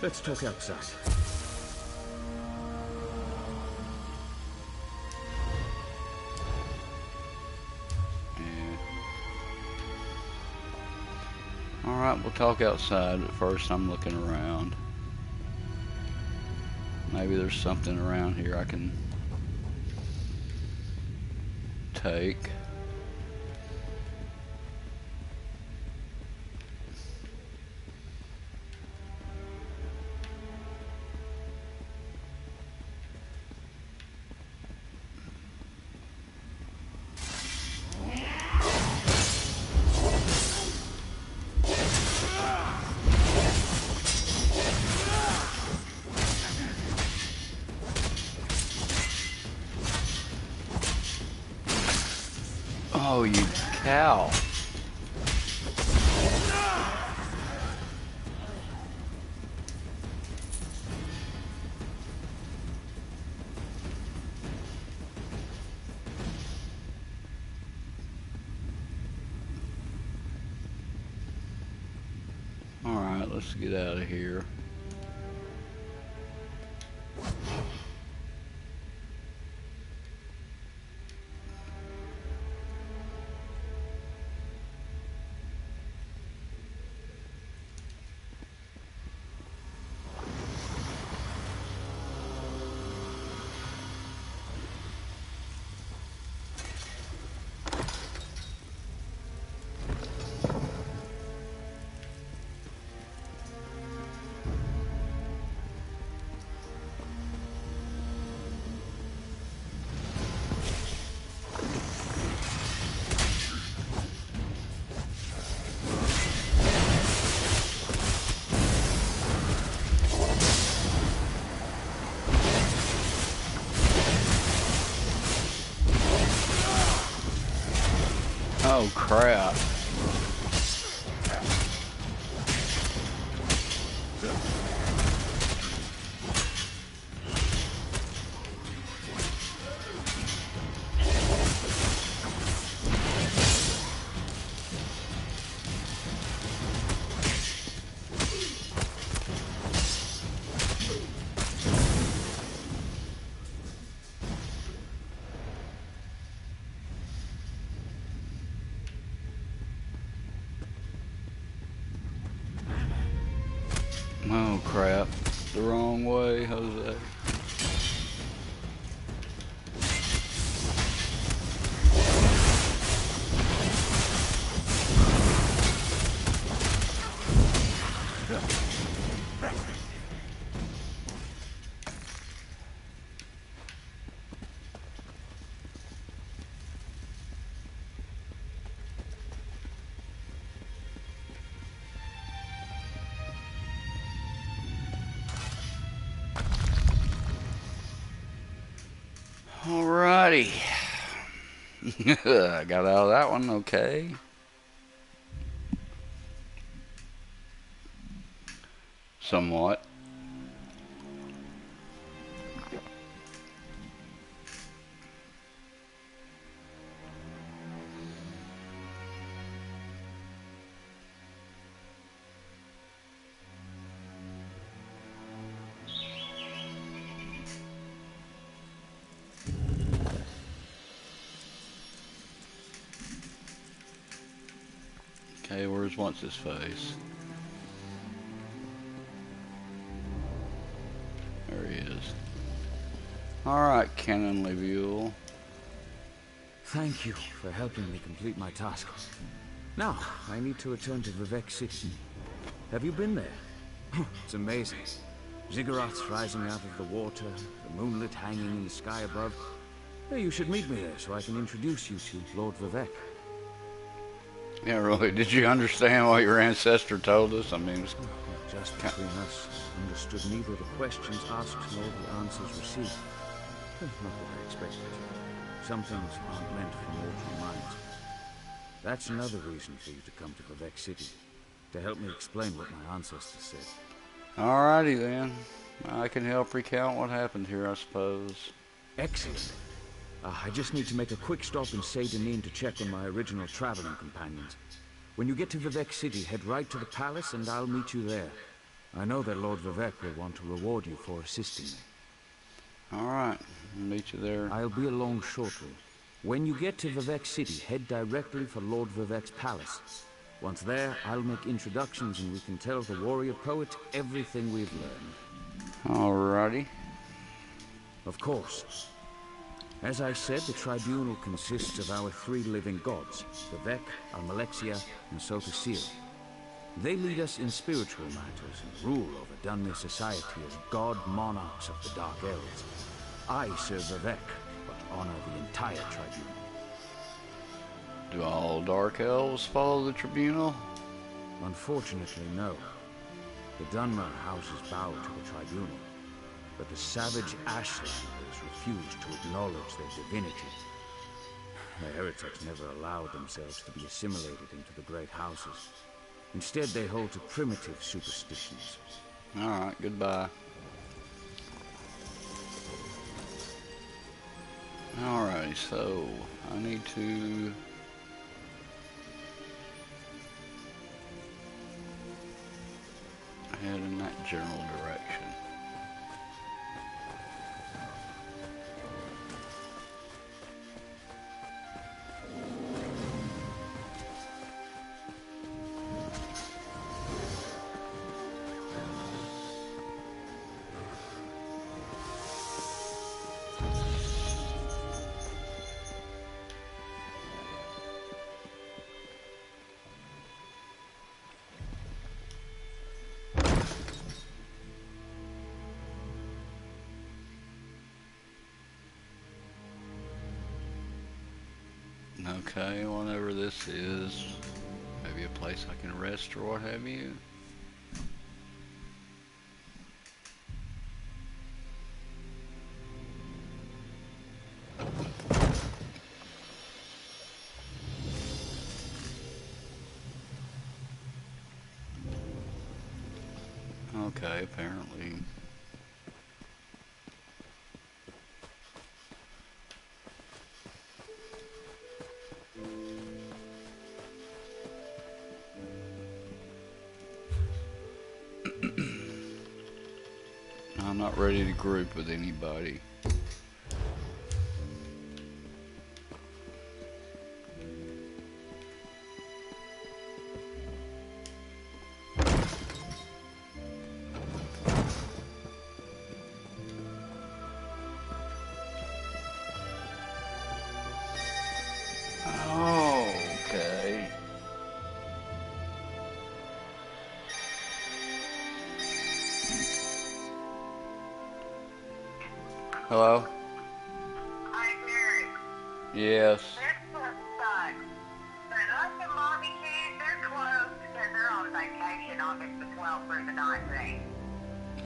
T: Let's talk outside.
A: Alright, we'll talk outside, but first I'm looking around. Maybe there's something around here I can take. Oh, you cow. All right, let's get out of here. Oh crap. Oh crap. The wrong way, Jose. Alrighty. I got out of that one okay. Somewhat. Okay, where's what's his face? There he is. Alright, Canon Leviul.
T: Thank you for helping me complete my task. Now, I need to return to Vivek City. Have you been there? It's amazing. Ziggurats rising out of the water, the moonlit hanging in the sky above. Hey, you should meet me there so I can introduce you to Lord Vivek.
A: Yeah, really. Did you understand what your ancestor told us? I mean,
T: just between us, understood neither the questions asked nor the answers received. Not what I expected. Some things aren't meant for mortal minds. That's another reason for you to come to Vivek City, to help me explain what my ancestors said.
A: Alrighty then. I can help recount what happened here, I suppose.
T: Excellent. I just need to make a quick stop in Seydanin to check on my original traveling companions. When you get to Vivek City, head right to the palace and I'll meet you there. I know that Lord Vivek will want to reward you for assisting me.
A: Alright, I'll meet you there.
T: I'll be along shortly. When you get to Vivek City, head directly for Lord Vivek's palace. Once there, I'll make introductions and we can tell the warrior poet everything we've learned.
A: Alrighty.
T: Of course. As I said, the tribunal consists of our three living gods, Vivek, Almalexia, and Sotasil. They lead us in spiritual matters and rule over Dunmer society as god monarchs of the Dark Elves. I serve Vivek, but honor the entire tribunal.
A: Do all Dark Elves follow the tribunal?
T: Unfortunately, no. The Dunmer houses bow to the tribunal, but the savage Ashlanders refuse to acknowledge their divinity. The heretics never allowed themselves to be assimilated into the great houses. Instead, they hold to primitive superstitions.
A: Alright, goodbye. Alright, so I need to head in that general direction. Okay, whatever this is, maybe a place I can rest or what have you. Okay, apparently. I'm not ready to group with anybody. Hello?
E: Hi, Gary.
A: Yes.
E: This sucks. The London barbecues, they're closed because they're on vacation August the 12th through the 19th.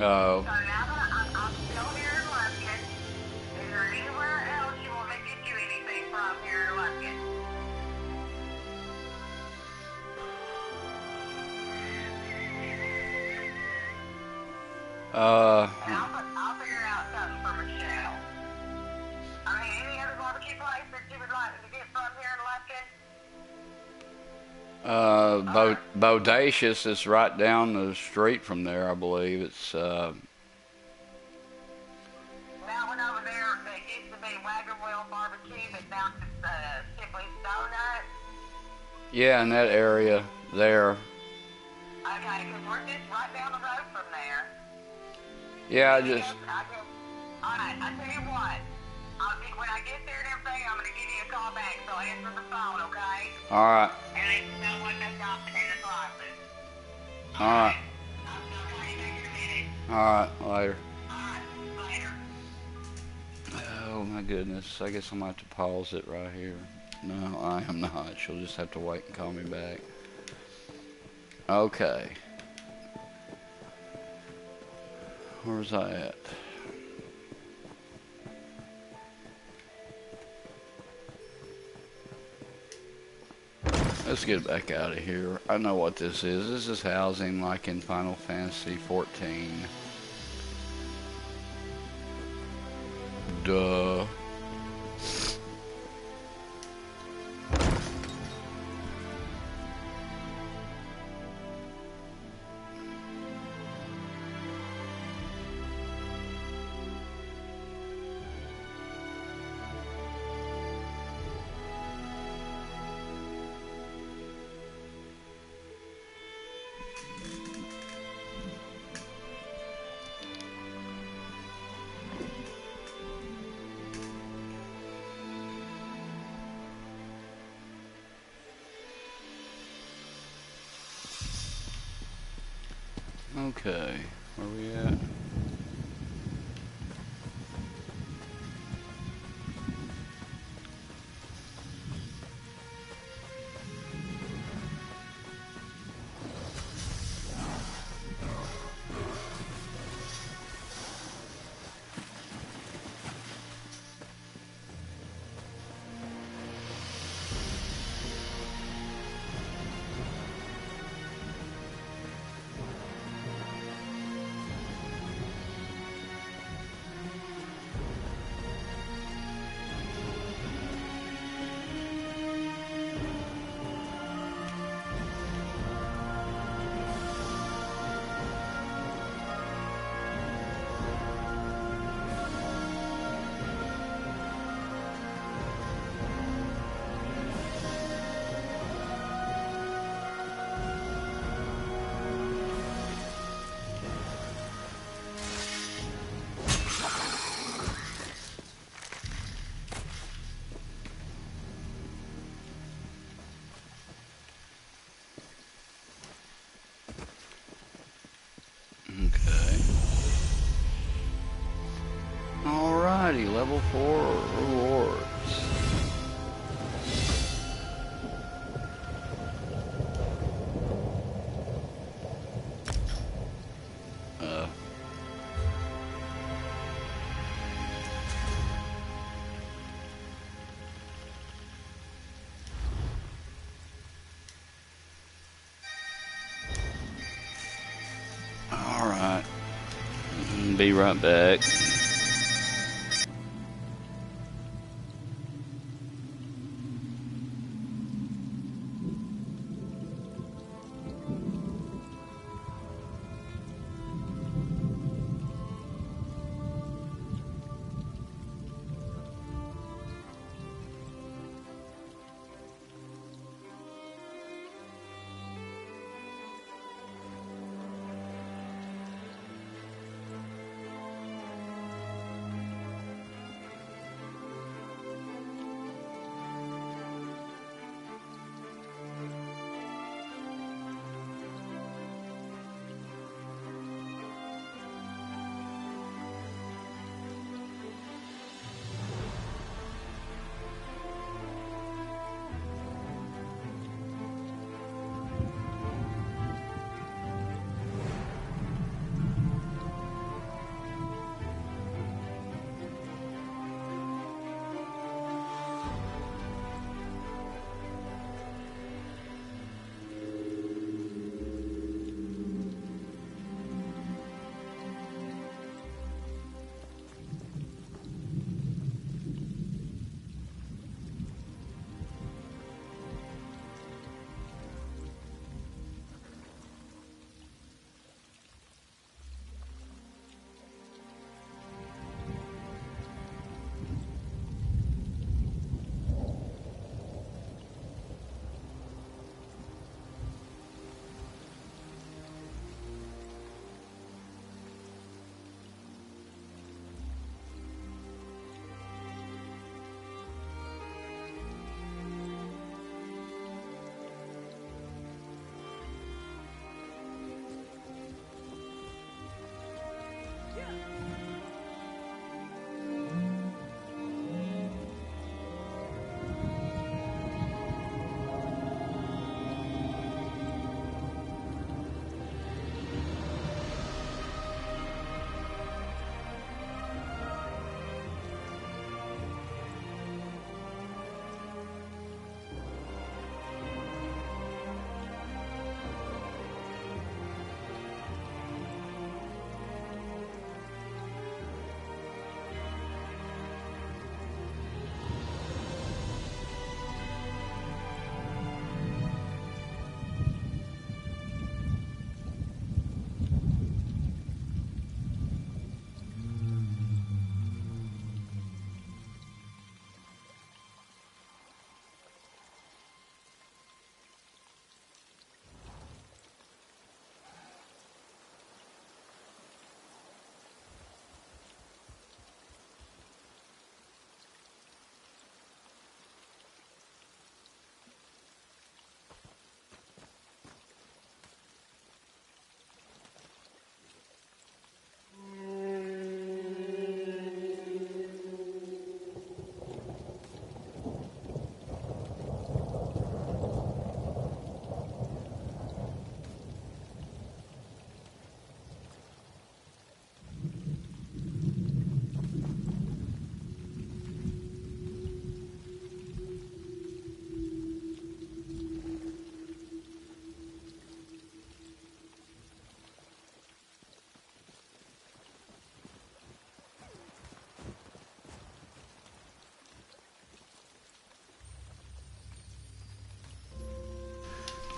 A: Oh.
E: So now that I'm still here in Lufkin, is there anywhere else you want me to get you anything from here in Lufkin? I'll figure out something for Michelle. I mean, any other barbecue place that you would like me to get from here in Lufkin?
A: Bodacious is right down the street from there, I believe. It's,
E: That one over there that used to be Wagon Wheel Barbecue, but now it's Simply Donut.
A: yeah, in that area there.
E: Okay, because we're just right down the road from there.
A: Yeah,
E: Alright, I tell you what. When I get there and everything, I'm going to give you a call back, so answer the phone, okay?
A: Alright.
E: And let you know what they got in the closet.
A: Alright.
E: I'll call you back in a minute.
A: Alright, later.
E: Alright, later.
A: Oh my goodness, I guess I'm going to have to pause it right here. No, I am not. She'll just have to wait and call me back. Okay. Where's I at? Let's get back out of here. I know what this is. This is housing like in Final Fantasy 14. Duh. Okay, where are we at? Alrighty, level 4 rewards. Alright. Be right back.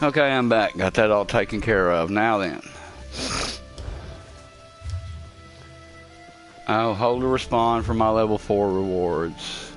A: Okay, I'm back. Got that all taken care of. Now then. I'll hold to respond for my level 4 rewards.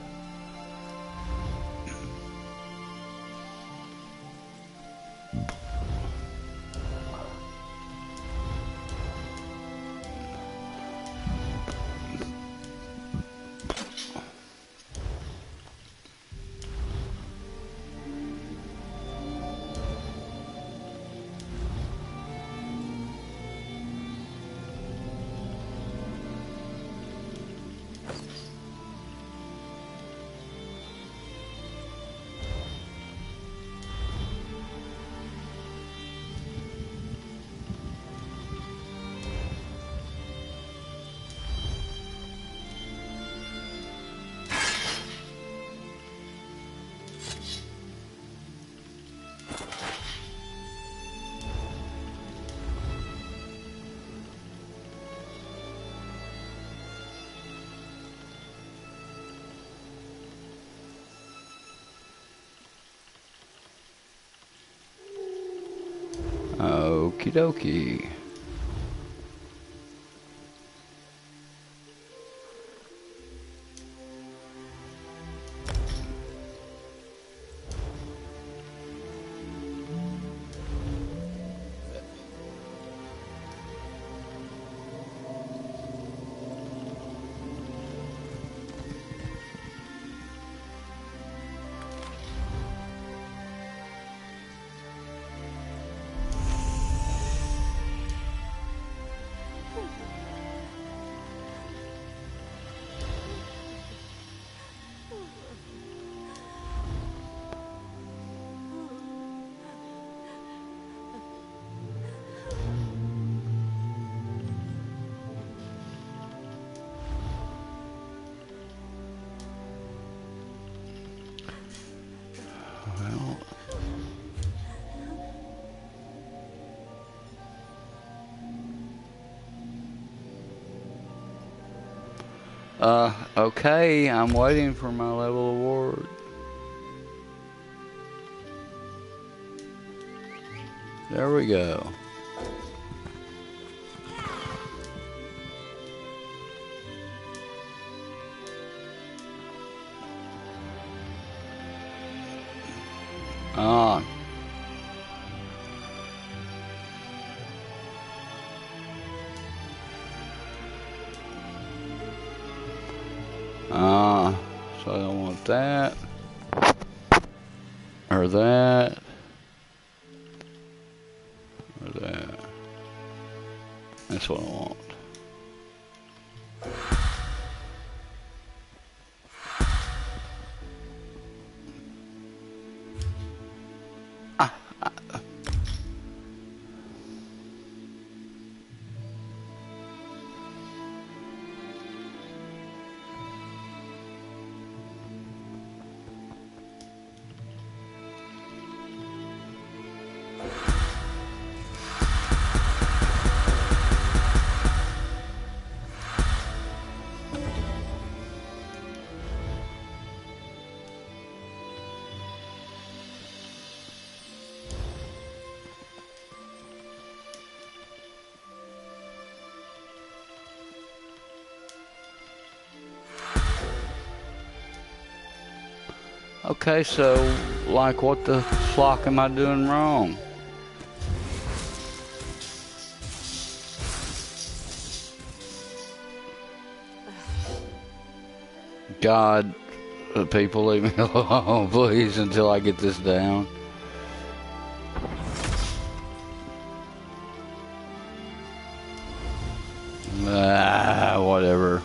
A: Okie dokie. Okay, I'm waiting for my level award. There we go. On. So I don't want that. Or that. Or that. That's what I want. Okay, so, like, what the flock am I doing wrong? God, people, leave me alone, please, until I get this down. Whatever.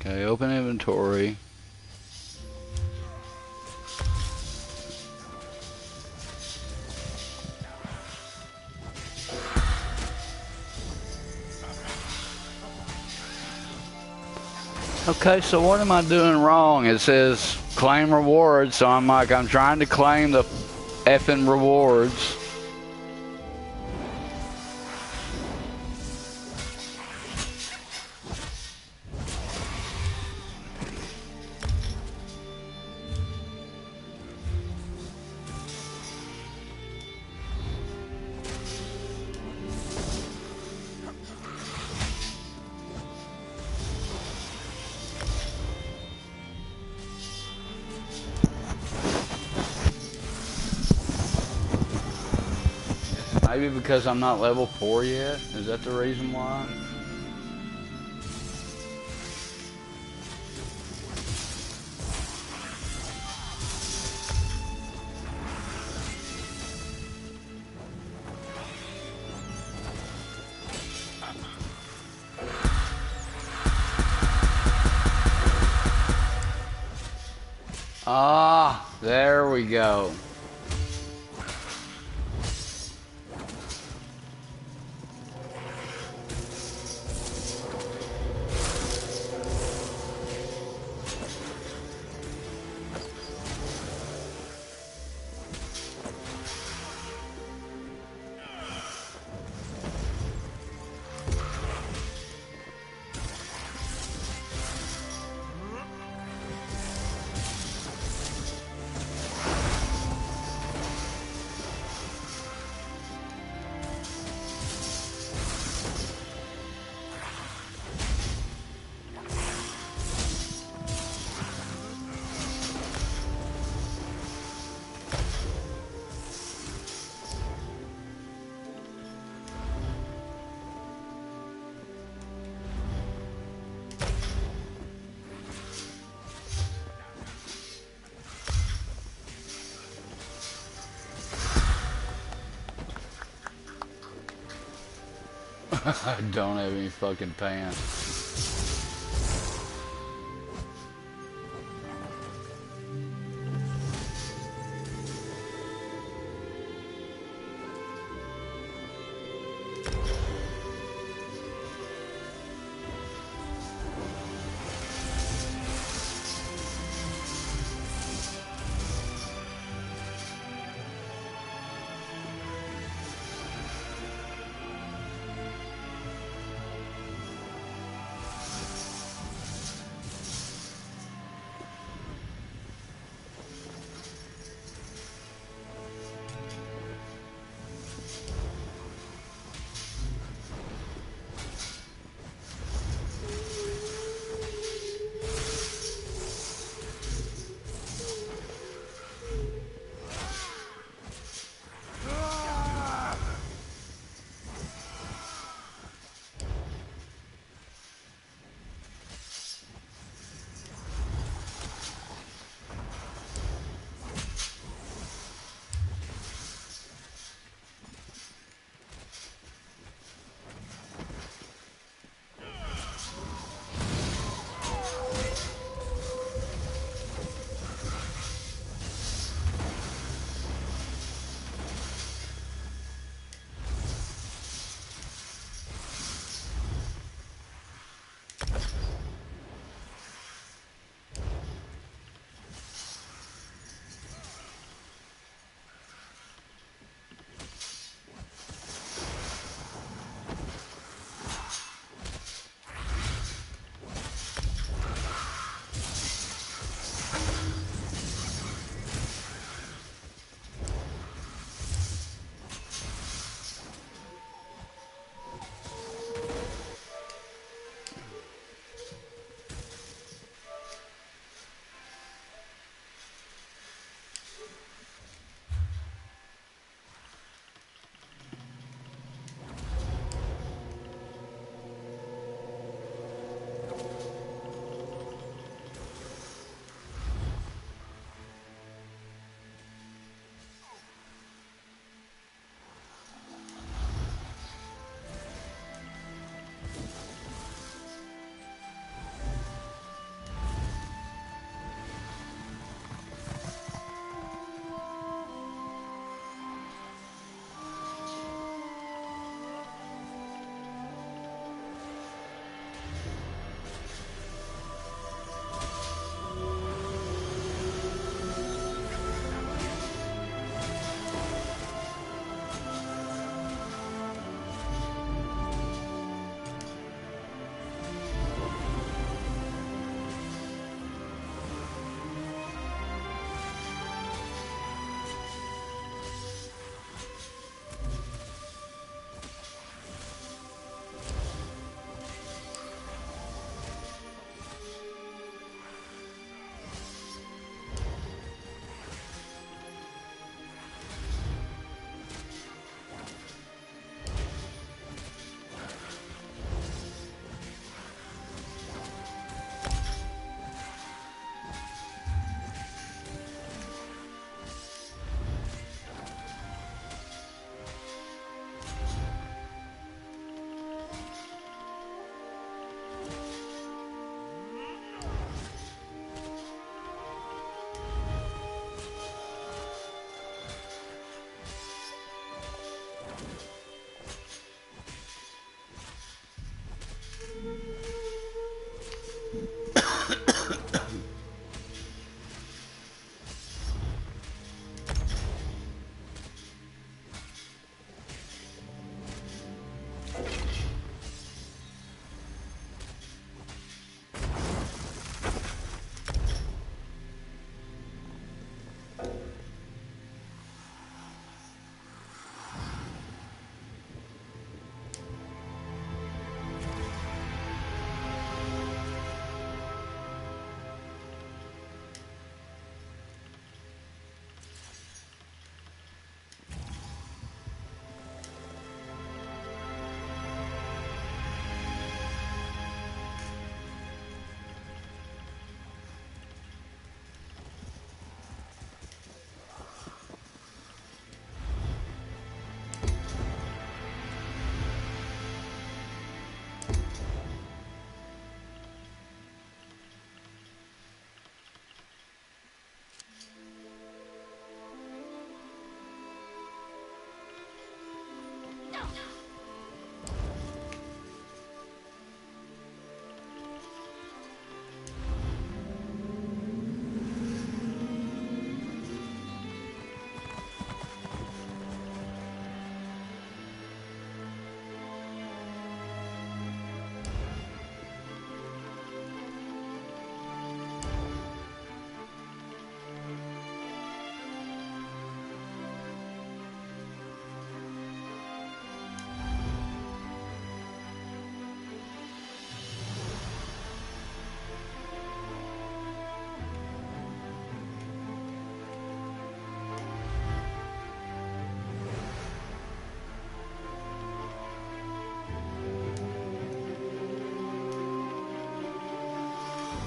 A: Okay, open inventory. Okay, so what am I doing wrong? It says claim rewards, so I'm like, I'm trying to claim the effing rewards. Maybe because I'm not level 4 yet? Is that the reason why? Ah, there we go. I don't have any fucking pants.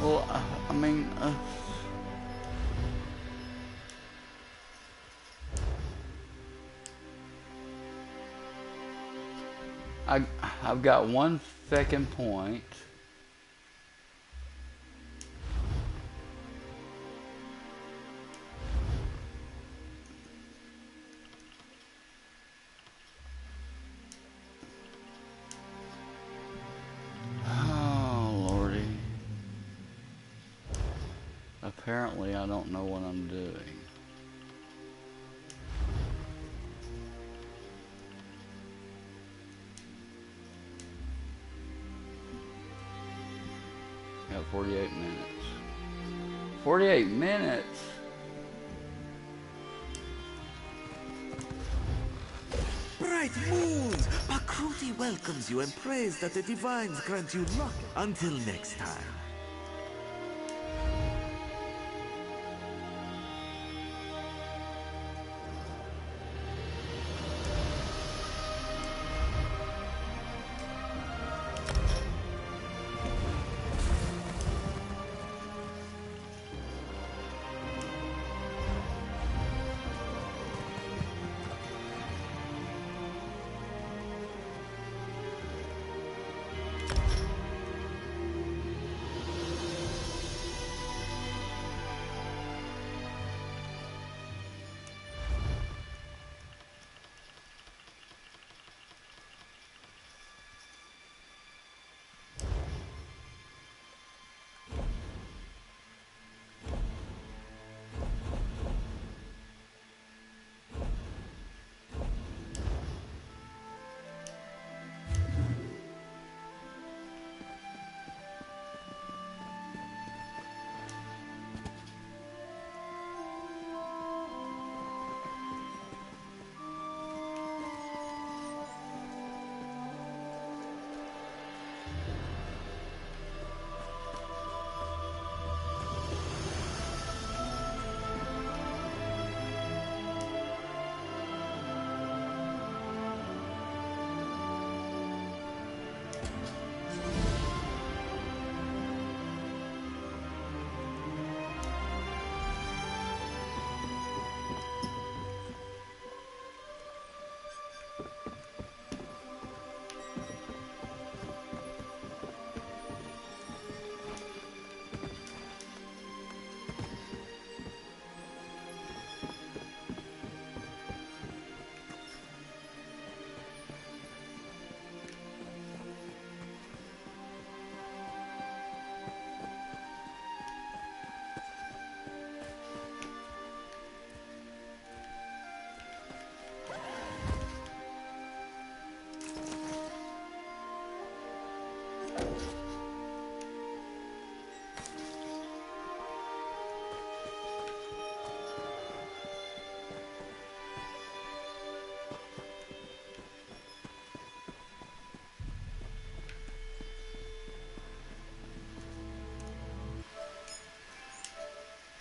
A: Well, I mean, I've got one feckin' point. Apparently, I don't know what I'm doing. Got 48 minutes. 48 minutes?
U: Bright moons! Pakruti welcomes you and prays that the divines grant you luck. Until next time.